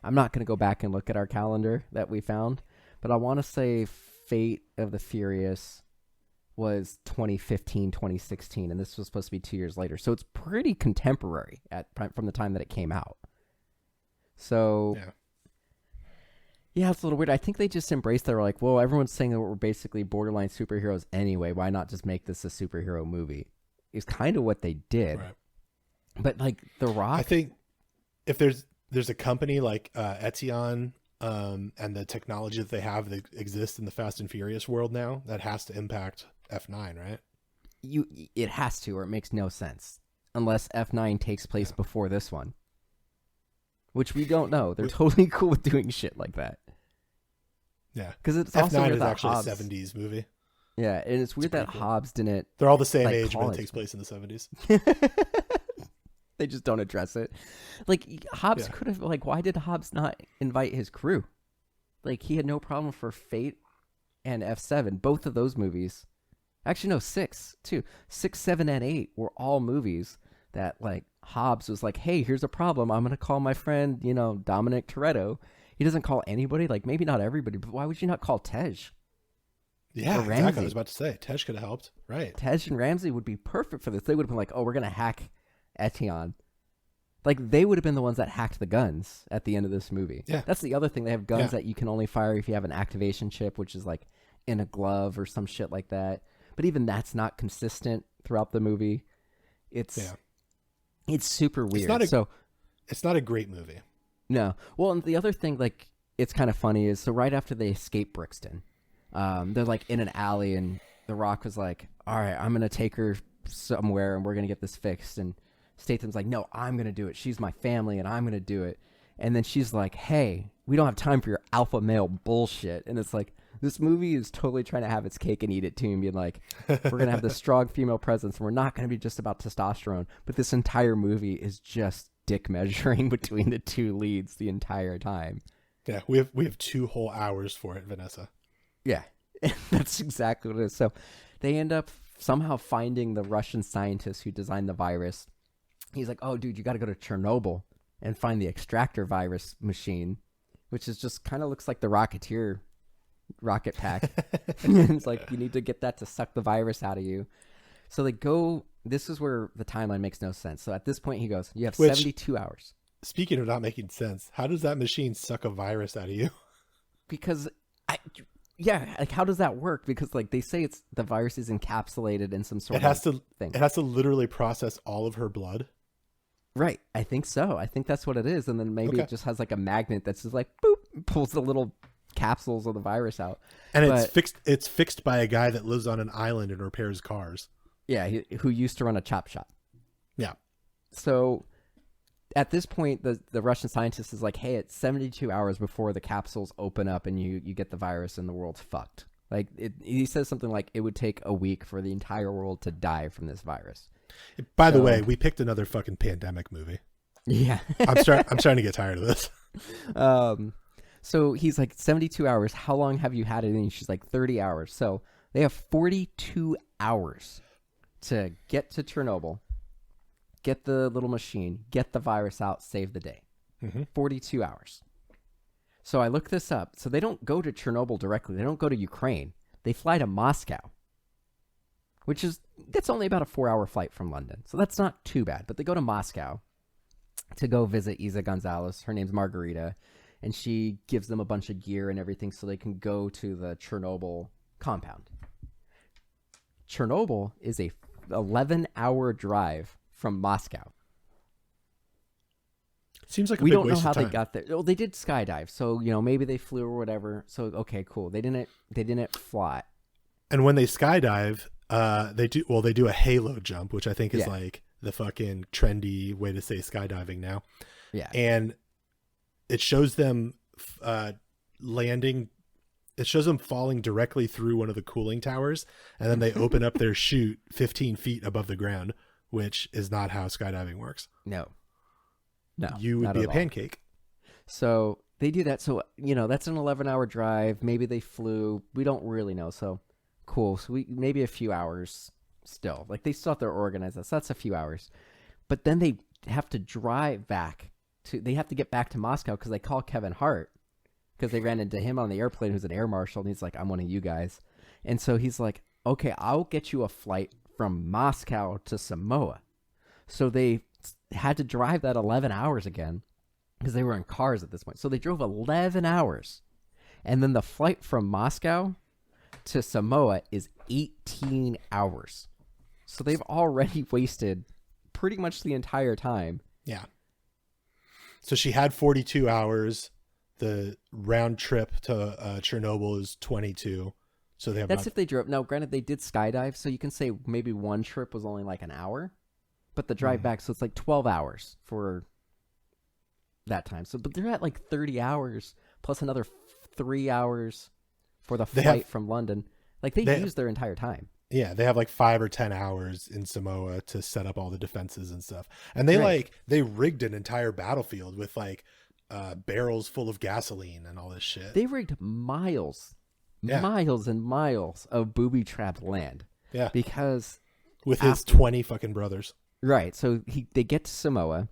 B: I'm not going to go back and look at our calendar that we found, but I want to say Fate of the Furious was 2015, 2016, and this was supposed to be 2 years later. So it's pretty contemporary from the time that it came out. So yeah, it's a little weird. I think they just embraced that. We're well, everyone's saying that we're basically borderline superheroes anyway. Why not just make this a superhero movie? Is kind of what they did.
C: Right.
B: But The Rock,
C: I think if there's a company like Etion and the technology that they have that exists in the Fast and Furious world now, that has to impact F9, right?
B: It has to, or it makes no sense unless F9 takes place before this one, which we don't know. They're totally cool with doing shit like that.
C: Yeah,
B: because it's
C: F9
B: also
C: is actually
B: Hobbs,
C: a 70s movie.
B: Yeah, and it's weird that
C: cool.
B: Hobbs didn't.
C: They're all the same age, but it takes place in the 70s.
B: They just don't address it. Hobbs could have, why did Hobbs not invite his crew? He had no problem for Fate and F7, both of those movies. Actually, no, 6 too. 6, 7, and 8 were all movies that Hobbs was hey, here's a problem. I'm gonna call my friend, Dominic Toretto. He doesn't call anybody. Maybe not everybody, but why would you not call Tej?
C: Yeah, exactly. I was about to say Tej could have helped. Right.
B: Tej and Ramsey would be perfect for this. They would have been oh, we're gonna hack Etion. They would have been the ones that hacked the guns at the end of this movie.
C: Yeah.
B: That's the other thing. They have guns that you can only fire if you have an activation chip, which is in a glove or some shit like that. But even that's not consistent throughout the movie. It's super weird.
C: It's not a great movie.
B: No. Well, and the other thing, it's kind of funny is, so right after they escape Brixton, they're in an alley, and The Rock was all right, I'm going to take her somewhere and we're going to get this fixed. And Statham's no, I'm going to do it. She's my family and I'm going to do it. And then she's hey, we don't have time for your alpha male bullshit. And it's this movie is totally trying to have its cake and eat it too, and being we're going to have this strong female presence, and we're not going to be just about testosterone. But this entire movie is just dick measuring between the two leads the entire time.
C: Yeah, we have 2 whole hours for it, Vanessa.
B: Yeah, that's exactly what it is. So they end up somehow finding the Russian scientist who designed the virus. He's oh, dude, you got to go to Chernobyl and find the extractor virus machine, which is just kind of looks like the Rocketeer rocket pack. It's like, you need to get that to suck the virus out of you. So they go, this is where the timeline makes no sense. So at this point he goes, you have 72 hours.
C: Speaking of not making sense, how does that machine suck a virus out of you?
B: Because like how does that work? Because like they say the virus is encapsulated in some sort of thing.
C: It has to literally process all of her blood.
B: Right. I think so. I think that's what it is. And then maybe it just has like a magnet that's just like boop, pulls the little capsules of the virus out.
C: And it's fixed by a guy that lives on an island and repairs cars.
B: Yeah, who used to run a chop shop.
C: Yeah. So
B: at this point, the Russian scientist is like, hey, it's 72 hours before the capsules open up and you get the virus and the world's fucked. Like, he says something like it would take a week for the entire world to die from this virus.
C: By the way, we picked another fucking pandemic movie.
B: Yeah.
C: I'm starting to get tired of this.
B: So he's like, 72 hours. How long have you had it in? She's like, 30 hours. So they have 42 hours to get to Chernobyl, get the little machine, get the virus out, save the day. 42 hours. So I looked this up. So they don't go to Chernobyl directly. They don't go to Ukraine. They fly to Moscow, that's only about a 4-hour flight from London. So that's not too bad. But they go to Moscow to go visit Isa Gonzalez. Her name's Margarita. And she gives them a bunch of gear and everything so they can go to the Chernobyl compound. Chernobyl is a 11-hour drive from Moscow.
C: Seems like
B: we don't know how they got there. Oh, they did skydive, so maybe they flew or whatever. So okay, cool. They didn't fly.
C: And when they skydive, they do a halo jump, which I think is like the fucking trendy way to say skydiving now.
B: Yeah,
C: and it shows them landing. It shows them falling directly through one of the cooling towers, and then they open up their chute 15 feet above the ground, which is not how skydiving works.
B: No,
C: you would be a pancake.
B: So they do that. So, that's an 11-hour drive. Maybe they flew. We don't really know. So cool. So maybe a few hours still. Like, they still have to organize that. So that's a few hours. But then they have to drive back. They have to get back to Moscow because they call Kevin Hart. Because they ran into him on the airplane, who's an air marshal, and he's like, I'm one of you guys. And so he's like, okay, I'll get you a flight from Moscow to Samoa. So they had to drive that 11 hours again because they were in cars at this point. So they drove 11 hours. And then the flight from Moscow to Samoa is 18 hours. So they've already wasted pretty much the entire time.
C: Yeah. So she had 42 hours. The round trip to Chernobyl is 22. So they have
B: That's if they drove. Now, granted, they did skydive, so you can say maybe one trip was only like an hour, but the drive back, so it's like 12 hours for that time. So, but they're at like 30 hours plus another 3 hours for the flight from London. Like they used their entire time.
C: Yeah, they have like 5 or 10 hours in Samoa to set up all the defenses and stuff. And they rigged an entire battlefield with like barrels full of gasoline and all this shit.
B: They rigged miles and miles of booby-trapped land.
C: Yeah.
B: Because
C: with his 20 fucking brothers.
B: Right. So they get to Samoa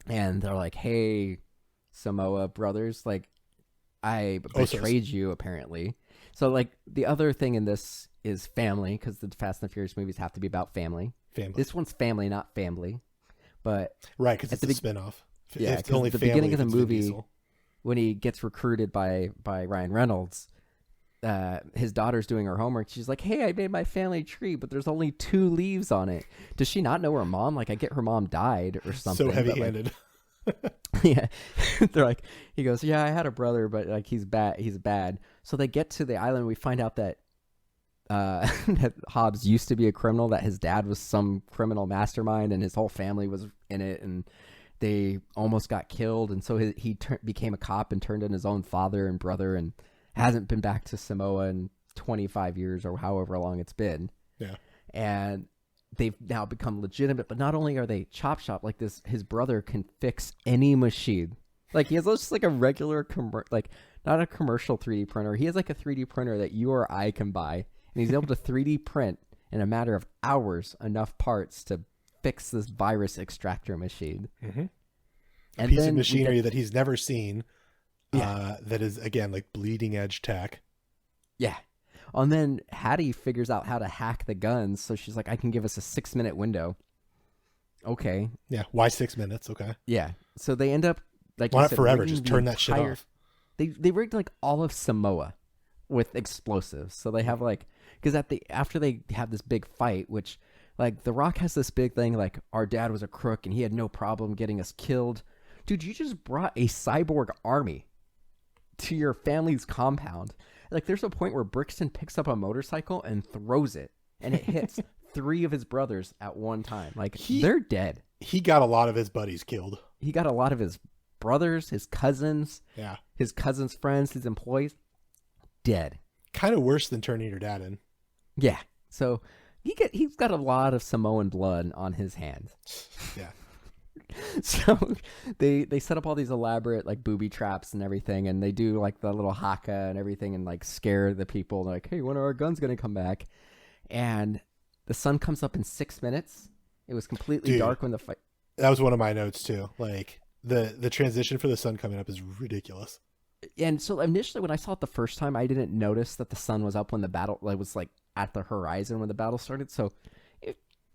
B: and they're like, hey, Samoa brothers, like, I betrayed you, apparently. So, like, the other thing in this is family, because the Fast and the Furious movies have to be about family. This one's family, not family. But
C: right, because it's a spinoff.
B: Yeah, because at the beginning of the movie, when he gets recruited by Ryan Reynolds, his daughter's doing her homework. She's like, hey, I made my family tree, but there's only 2 leaves on it. Does she not know her mom? Like, I get her mom died or something.
C: So heavy-handed.
B: Yeah. They're like, he goes, yeah, I had a brother, but like he's bad. So they get to the island. We find out that that Hobbs used to be a criminal, that his dad was some criminal mastermind and his whole family was in it, and they almost got killed. And so he became a cop and turned in his own father and brother and hasn't been back to Samoa in 25 years or however long it's been.
C: Yeah. And
B: they've now become legitimate, but not only are they chop shop like this, his brother can fix any machine. Like, he has just like a regular, like, not a commercial 3D printer. He has like a 3D printer that you or I can buy, and he's able to 3D print in a matter of hours enough parts to fix this virus extractor machine.
C: Mm-hmm. A piece of machinery that he's never seen. That is, again, like bleeding edge tech.
B: Yeah. And then Hattie figures out how to hack the guns, so she's like, I can give us a 6-minute window. Okay.
C: Yeah. Why 6 minutes? Okay.
B: Yeah. So they end up, like,
C: Why
B: you
C: not
B: said,
C: forever?
B: rigging
C: Just
B: the
C: turn that shit
B: entire-
C: off.
B: They rigged like all of Samoa with explosives. So they have like, because after they have this big fight, which like The Rock has this big thing like, our dad was a crook and he had no problem getting us killed. Dude, you just brought a cyborg army to your family's compound. Like, there's a point where Brixton picks up a motorcycle and throws it, and it hits 3 of his brothers at one time. Like, they're dead.
C: He got a lot of his buddies killed.
B: He got a lot of his brothers, his cousins,
C: Yeah.
B: his cousins' friends, his employees, dead.
C: Kind of worse than turning your dad in.
B: Yeah. So he's got a lot of Samoan blood on his hands.
C: Yeah.
B: So they set up all these elaborate like booby traps and everything, and they do like the little haka and everything and like scare the people. They're like, hey, when are our guns gonna come back? And the sun comes up in 6 minutes. It was completely dark when the fight.
C: That was one of my notes too. Like the transition for the sun coming up is ridiculous.
B: And so initially when I saw it the first time, I didn't notice that the sun was up when the battle was like at the horizon when the battle started. So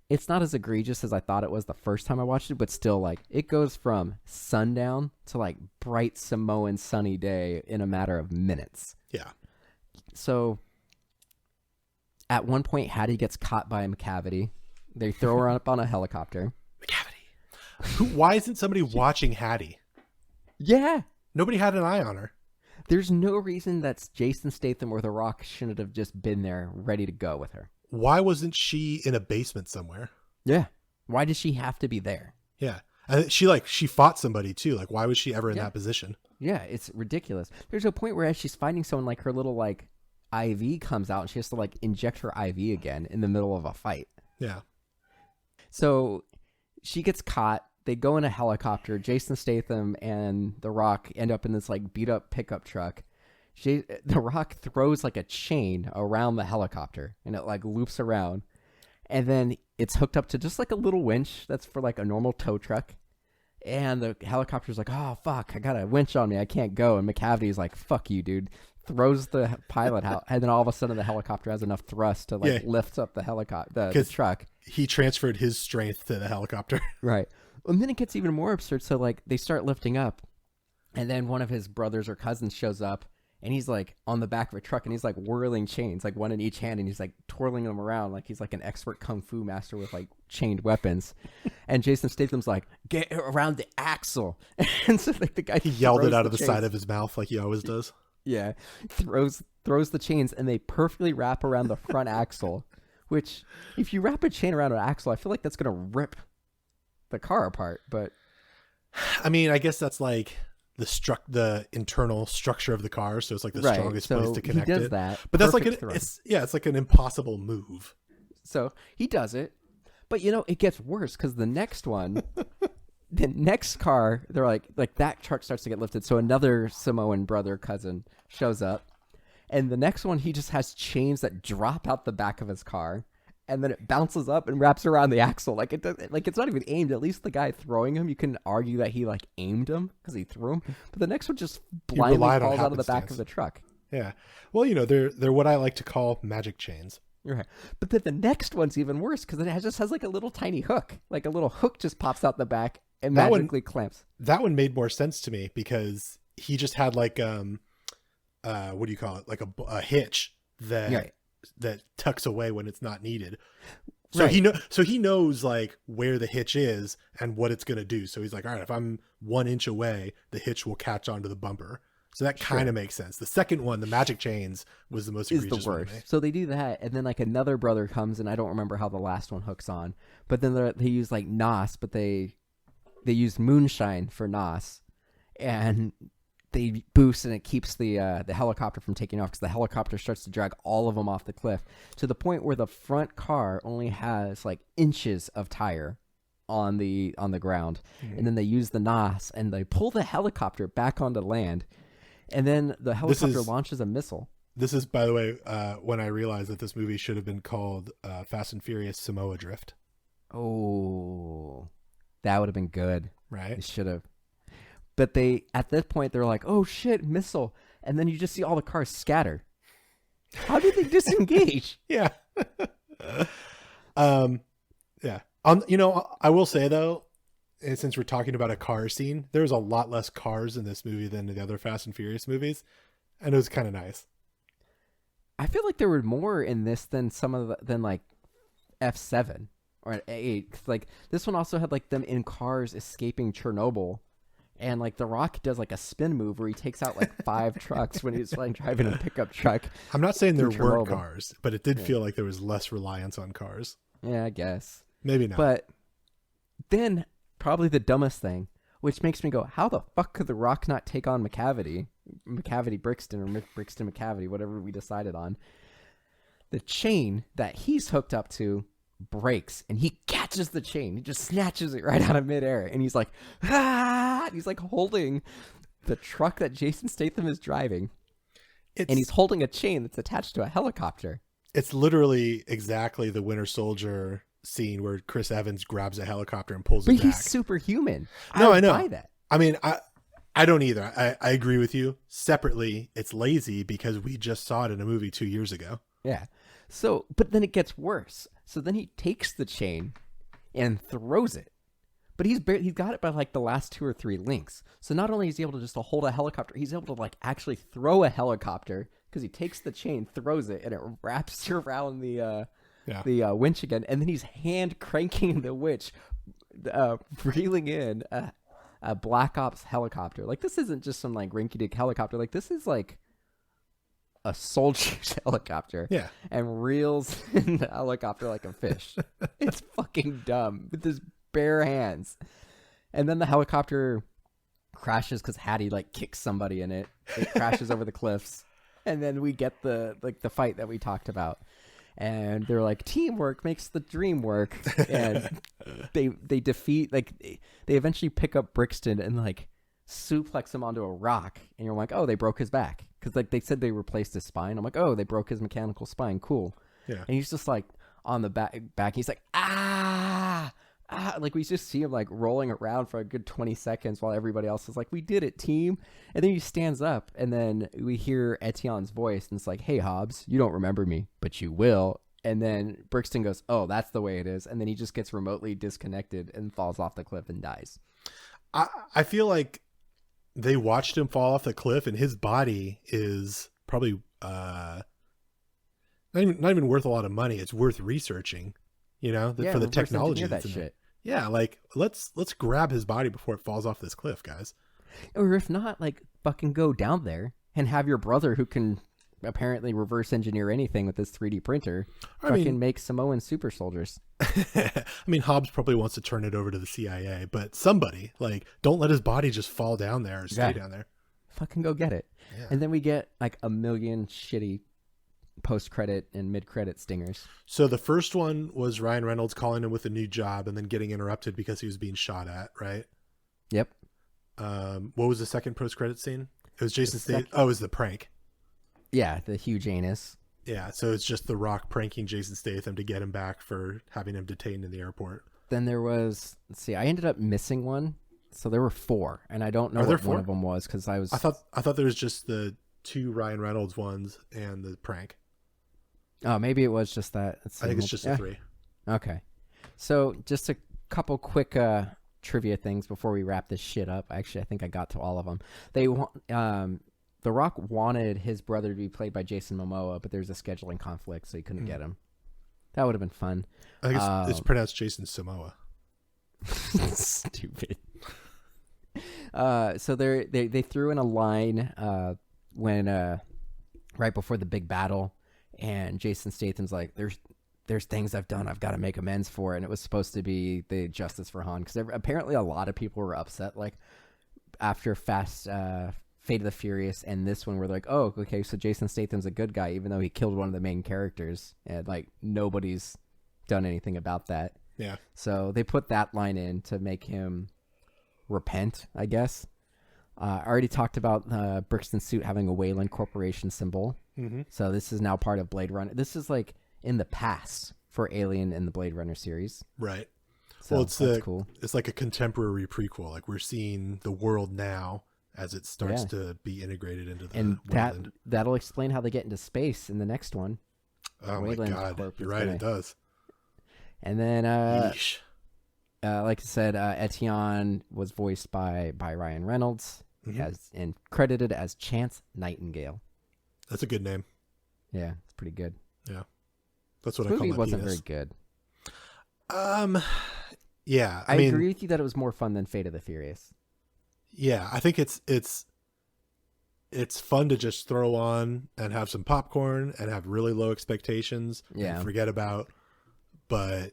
B: it's not as egregious as I thought it was the first time I watched it, but still, like, it goes from sundown to like bright Samoan sunny day in a matter of minutes.
C: Yeah.
B: So at one point, Hattie gets caught by a McCavity. They throw her up on a helicopter.
C: McCavity. Why isn't somebody watching Hattie?
B: Yeah.
C: Nobody had an eye on her.
B: There's no reason that Jason Statham or The Rock shouldn't have just been there ready to go with her.
C: Why wasn't she in a basement somewhere?
B: Yeah. Why does she have to be there?
C: Yeah. And she fought somebody too. Like, why was she ever in that position?
B: Yeah, it's ridiculous. There's a point where as she's fighting someone, like her little like IV comes out and she has to like inject her IV again in the middle of a fight.
C: Yeah.
B: So she gets caught. They go in a helicopter. Jason Statham and The Rock end up in this like beat up pickup truck. The Rock throws like a chain around the helicopter and it like loops around. And then it's hooked up to just like a little winch that's for like a normal tow truck. And the helicopter's like, oh, fuck, I got a winch on me. I can't go. And McCavity's like, fuck you, dude. Throws the pilot out. And then all of a sudden the helicopter has enough thrust to like lift up the helicopter, the truck.
C: He transferred his strength to the helicopter.
B: Right. And then it gets even more absurd. So like they start lifting up. And then one of his brothers or cousins shows up. And he's like on the back of a truck and he's like whirling chains, like one in each hand. And he's like twirling them around like he's like an expert kung fu master with like chained weapons. And Jason Statham's like, get around the axle. And so like the guy
C: he yelled it out of the side of his mouth like he always does.
B: Yeah. Throws the chains and they perfectly wrap around the front axle, which if you wrap a chain around an axle, I feel like that's going to rip the car apart. But
C: I mean, I guess that's like the internal structure of the car, so it's like the strongest place to connect
B: he does
C: it.
B: That.
C: But that's like it's like an impossible move.
B: So he does it, but it gets worse because the next one, the next car, they're like that truck starts to get lifted. So another Samoan brother cousin shows up, and the next one he just has chains that drop out the back of his car. And then it bounces up and wraps around the axle. Like it's not even aimed. At least the guy throwing him, you can argue that he like aimed him because he threw him. But the next one just blindly falls out of the back of the truck.
C: Yeah. Well, they're what I like to call magic chains.
B: Right. But then the next one's even worse because it just has like a little tiny hook. Like a little hook just pops out the back and magically clamps.
C: That one made more sense to me because he just had like what do you call it? Like a hitch that tucks away when it's not needed. So he knows like where the hitch is and what it's going to do. So he's like, all right, if I'm 1 inch away, the hitch will catch onto the bumper. So that kind of makes sense. The second one, the magic chains, was the most egregious. Is the worst.
B: So they do that, and then like another brother comes, and I don't remember how the last one hooks on, but then they use like NOS, but they use moonshine for NOS, and they boost and it keeps the helicopter from taking off because the helicopter starts to drag all of them off the cliff to the point where the front car only has like inches of tire on the ground. Mm-hmm. And then they use the NOS and they pull the helicopter back onto land, and then the helicopter launches a missile.
C: This is, by the way, when I realized that this movie should have been called Fast and Furious Samoa Drift.
B: Oh, that would have been good.
C: Right?
B: It should have. But at this point, they're like, oh shit, missile. And then you just see all the cars scatter. How did they disengage?
C: Yeah. Yeah. I will say though, and since we're talking about a car scene, there's a lot less cars in this movie than the other Fast and Furious movies, and it was kind of nice.
B: I feel like there were more in this than than like F7 or 8. Like this one also had like them in cars escaping Chernobyl, and like The Rock does like a spin move where he takes out like 5 trucks when he's like driving a pickup truck.
C: I'm not saying there weren't
B: Chernobyl.
C: cars, but it did feel like there was less reliance on cars.
B: Yeah, I guess.
C: Maybe not.
B: But then probably the dumbest thing, which makes me go, how the fuck could The Rock not take on McCavity Brixton, or Brixton McCavity, whatever we decided on? The chain that he's hooked up to breaks, and he catches the chain. He just snatches it right out of midair, and he's like, ah! And he's like holding the truck that Jason Statham is driving, and he's holding a chain that's attached to a helicopter.
C: It's literally exactly the Winter Soldier scene where Chris Evans grabs a helicopter and pulls it back.
B: But he's superhuman.
C: No, I know.
B: Buy that.
C: I mean, I don't either. I agree with you. Separately, it's lazy because we just saw it in a movie 2 years ago.
B: Yeah. So, but then it gets worse. So then he takes the chain and throws it. But he's got it by like the last 2 or 3 links. So not only is he able to just hold a helicopter, he's able to like actually throw a helicopter, because he takes the chain, throws it, and it wraps around the winch again. And then he's hand cranking the winch, reeling in a Black Ops helicopter. Like, this isn't just some like rinky-dink helicopter. Like, this is like a soldier's helicopter.
C: Yeah.
B: And reels in the helicopter like a fish. It's fucking dumb with his bare hands. And then the helicopter crashes because Hattie like kicks somebody in it. It crashes over the cliffs. And then we get the fight that we talked about. And they're like, teamwork makes the dream work. And they defeat, like, they eventually pick up Brixton and like suplex him onto a rock. And you're like, oh, they broke his back. Because like they said they replaced his spine. I'm like, oh, they broke his mechanical spine. Cool.
C: Yeah.
B: And he's just like on the back. He's like, ah. Like we just see him like rolling around for a good 20 seconds while everybody else is like, we did it, team. And then he stands up, and then we hear Etienne's voice, and it's like, hey, Hobbs, you don't remember me, but you will. And then Brixton goes, oh, that's the way it is. And then he just gets remotely disconnected and falls off the cliff and dies.
C: I feel like they watched him fall off the cliff, and his body is probably not even worth a lot of money. It's worth researching. You know, for the technology that's in it. Yeah, like let's grab his body before it falls off this cliff, guys.
B: Or if not, like fucking go down there and have your brother, who can apparently reverse engineer anything with his 3D printer, make Samoan super soldiers.
C: I mean, Hobbs probably wants to turn it over to the CIA, but somebody, like, don't let his body just fall down there or stay down there.
B: Fucking go get it.
C: Yeah.
B: And then we get like a million shitty post-credit and mid-credit stingers.
C: So the first one was Ryan Reynolds calling him with a new job and then getting interrupted because he was being shot at, right?
B: Yep.
C: What was the second post-credit scene? It was Jason Statham. Oh, it was the prank.
B: Yeah, the huge anus.
C: Yeah, so it's just The Rock pranking Jason Statham to get him back for having him detained in the airport.
B: Then there was, let's see, I ended up missing one. So there were 4, and I don't know
C: what
B: one of them was because I
C: thought there was just the 2 Ryan Reynolds ones and the prank.
B: Oh, maybe it was just that.
C: I think it's just the 3. Okay.
B: So just a couple quick trivia things before we wrap this shit up. Actually, I think I got to all of them. The Rock wanted his brother to be played by Jason Momoa, but there's a scheduling conflict, so he couldn't get him. That would have been fun.
C: I think it's pronounced Jason Samoa.
B: Stupid. So they threw in a line when right before the big battle, and Jason Statham's like, there's things I've done I've got to make amends for, and it was supposed to be the Justice for Han, because apparently a lot of people were upset, like after Fate of the Furious and this one, were like, oh, okay, so Jason Statham's a good guy even though he killed one of the main characters, and like nobody's done anything about that.
C: Yeah. So
B: they put that line in to make him repent, I guess. I already talked about Brixton's suit having a Wayland Corporation symbol.
C: Mm-hmm.
B: So this is now part of Blade Runner. This is like in the past for Alien in the Blade Runner series.
C: Right.
B: So
C: well,
B: that's cool.
C: It's like a contemporary prequel. Like, we're seeing the world now as it starts to be integrated into the
B: and
C: Wayland.
B: that'll explain how they get into space in the next one.
C: Oh
B: Wayland
C: my God,
B: Corp
C: you're
B: is
C: right,
B: gonna-
C: it does.
B: And then,
C: Yeesh.
B: like I said, Etienne was voiced by Ryan Reynolds,
C: Mhm.
B: and credited as Chance Nightingale.
C: That's a good name.
B: Yeah, it's pretty good.
C: Yeah, that's what
B: This
C: I call
B: movie
C: my
B: wasn't
C: penis.
B: very good.
C: Yeah,
B: I
C: mean,
B: agree with you that it was more fun than Fate of the Furious.
C: Yeah, I think it's fun to just throw on and have some popcorn and have really low expectations
B: Yeah.
C: and forget about. But,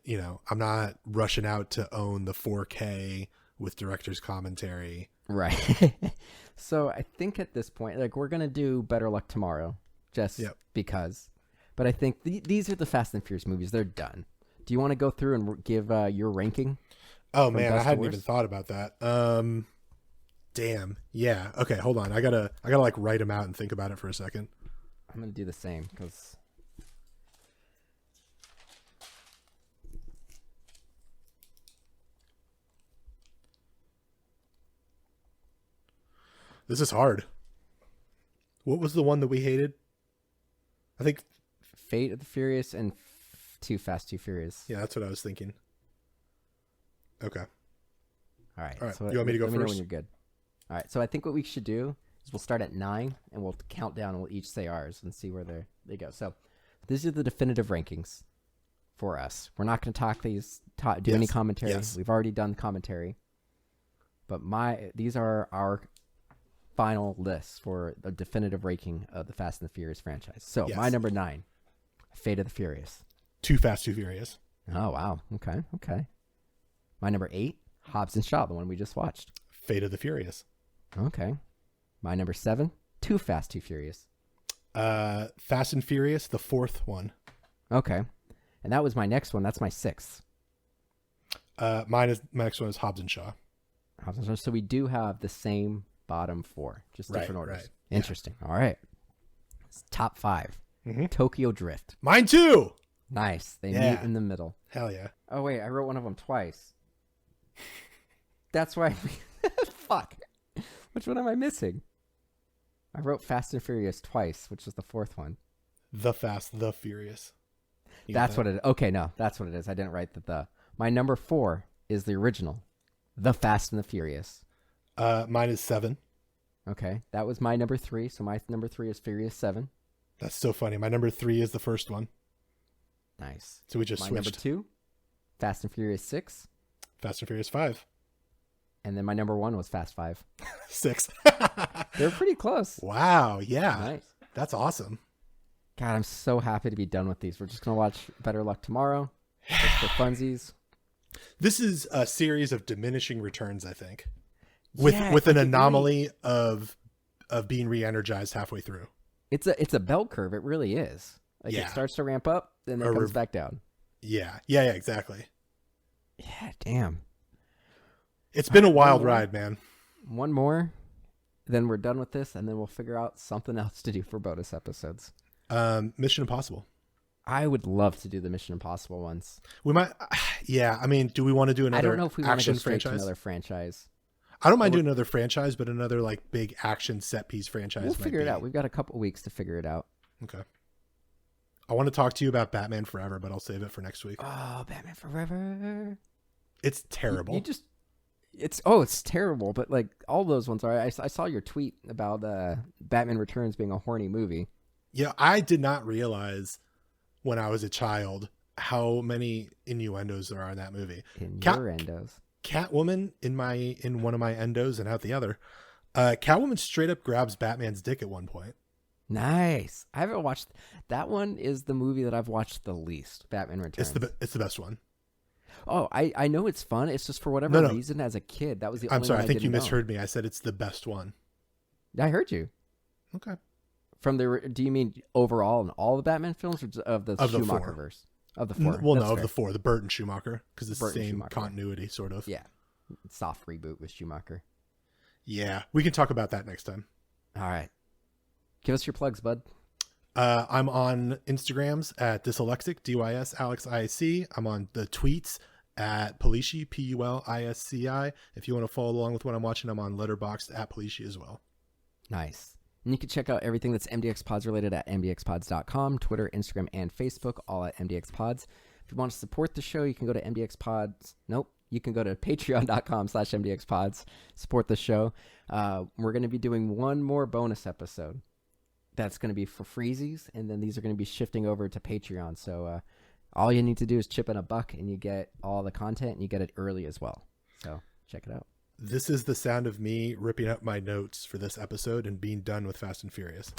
C: I'm not rushing out to own the 4K with director's commentary.
B: Right. So I think at this point, like, we're gonna do Better Luck Tomorrow, just because. But I think these are the Fast and Furious movies. They're done. Do you want to go through and give your ranking?
C: Oh
B: From
C: man, I
B: best to
C: hadn't
B: worst?
C: even thought about that. Damn. Yeah. Okay, hold on. I gotta like write them out and think about it for a second.
B: I'm gonna do the same because
C: This is hard. What was the one that we hated? I think.
B: Fate of the Furious and Too Fast, Too Furious.
C: Yeah, that's what I was thinking. Okay.
B: All right.
C: All right.
B: So
C: You want me to go
B: let me know when
C: first?
B: you're good. All right. So I think what we should do is we'll start at 9 and we'll count down and we'll each say ours and see where they go. So these are the definitive rankings for us. We're not going to do any
C: Yes.
B: commentary.
C: Yes.
B: We've already done commentary. But these are our final lists for the definitive ranking of the Fast and the Furious franchise. So
C: Yes.
B: my number 9, Fate of the Furious.
C: Too Fast, Too Furious.
B: Oh, wow. Okay. My number 8, Hobbs and Shaw, the one we just watched.
C: Fate of the Furious.
B: Okay. My number 7, Too Fast, Too Furious.
C: Fast and Furious, the fourth one.
B: Okay. And that was my next one. That's my 6th.
C: My next one is Hobbs and Shaw.
B: Hobbs and Shaw. So we do have the same bottom 4, just
C: Right,
B: different orders.
C: right. Yeah.
B: Interesting. All right. Top 5, Tokyo Drift.
C: Mine too.
B: Nice. They
C: Yeah.
B: meet in the middle.
C: Hell yeah.
B: Oh, wait. I wrote one of them twice. That's why. Fuck. Which one am I missing? I wrote Fast and Furious twice, which was the 4th one.
C: The Fast, the Furious. You
B: That's
C: got
B: what it is. Okay, no, that's what it is. I didn't write the. My number 4 is the original, The Fast and the Furious.
C: Mine is 7.
B: Okay, that was my number 3. So my number 3 is Furious 7.
C: That's so funny. My number 3 is the first one.
B: Nice.
C: So we just
B: My number
C: switched.
B: 2, Fast and Furious 6.
C: Fast and Furious 5.
B: And then my number 1 was Fast 5.
C: 6.
B: They're pretty close.
C: Wow. Yeah.
B: Nice.
C: That's awesome.
B: God, I'm so happy to be done with these. We're just going to watch Better Luck Tomorrow. Just for funsies.
C: This is a series of diminishing returns, I think. With
B: Yeah,
C: an
B: like it really-
C: anomaly of being re-energized halfway through.
B: It's a bell curve. It really is. Like
C: Yeah.
B: it starts to ramp up, then it
C: Or
B: comes back down.
C: Yeah, exactly.
B: Yeah, damn.
C: It's been a wild
B: One more.
C: ride, man.
B: One more, then we're done with this, and then we'll figure out something else to do for bonus episodes.
C: Mission Impossible.
B: I would love to do the Mission Impossible ones.
C: We might. Yeah, I mean, do we want to do
B: I
C: another
B: don't know if we want to
C: action
B: go straight
C: franchise?
B: to another franchise.
C: I don't mind doing another franchise, but another like big action set piece franchise.
B: We'll
C: might
B: figure it
C: be-
B: out. We've got a couple weeks to figure it out.
C: Okay. I want to talk to you about Batman Forever, but I'll save it for next week.
B: Oh, Batman Forever.
C: It's terrible.
B: You just, it's terrible. But like all those ones are. I saw your tweet about Batman Returns being a horny movie.
C: Yeah, I did not realize when I was a child how many innuendos there are in that movie.
B: In
C: Cat-
B: your endos.
C: Catwoman in one of my endos and out the other. Catwoman straight up grabs Batman's dick at one point.
B: Nice. I haven't watched that one. Is the movie that I've watched the least. Batman Returns.
C: It's the best one.
B: Oh, I know it's fun. It's just for whatever
C: No.
B: reason as a kid that was the.
C: I'm
B: only
C: sorry,
B: one
C: I think you
B: didn't know.
C: misheard me. I said it's the best one.
B: I heard you.
C: Okay.
B: From the, do you mean overall in all the Batman films, or just of the
C: Of the
B: Schumacher
C: four.
B: verse? Of the 4.
C: Well,
B: That's
C: no, of
B: fair.
C: the 4, the Burton Schumacher, because it's the
B: Burton
C: same
B: Schumacher.
C: continuity, sort of.
B: Yeah, soft reboot with Schumacher.
C: Yeah, we can talk about that next time.
B: All right, give us your plugs, bud.
C: I'm on Instagrams at Dyslexic, DYS Alex IC. I'm on the tweets at Pulisci, Pulisci. If you want to follow along with what I'm watching, I'm on Letterboxd at Pulisci as well.
B: Nice. And you can check out everything that's MDXpods related at MDXpods.com, Twitter, Instagram, and Facebook, all at MDXpods. If you want to support the show, you can go to MDXpods. Nope. You can go to patreon.com/MDXpods, support the show. We're going to be doing one more bonus episode. That's going to be for freezies, and then these are going to be shifting over to Patreon. So all you need to do is chip in $1, and you get all the content, and you get it early as well. So check it out.
C: This is the sound of me ripping up my notes for this episode and being done with Fast and Furious.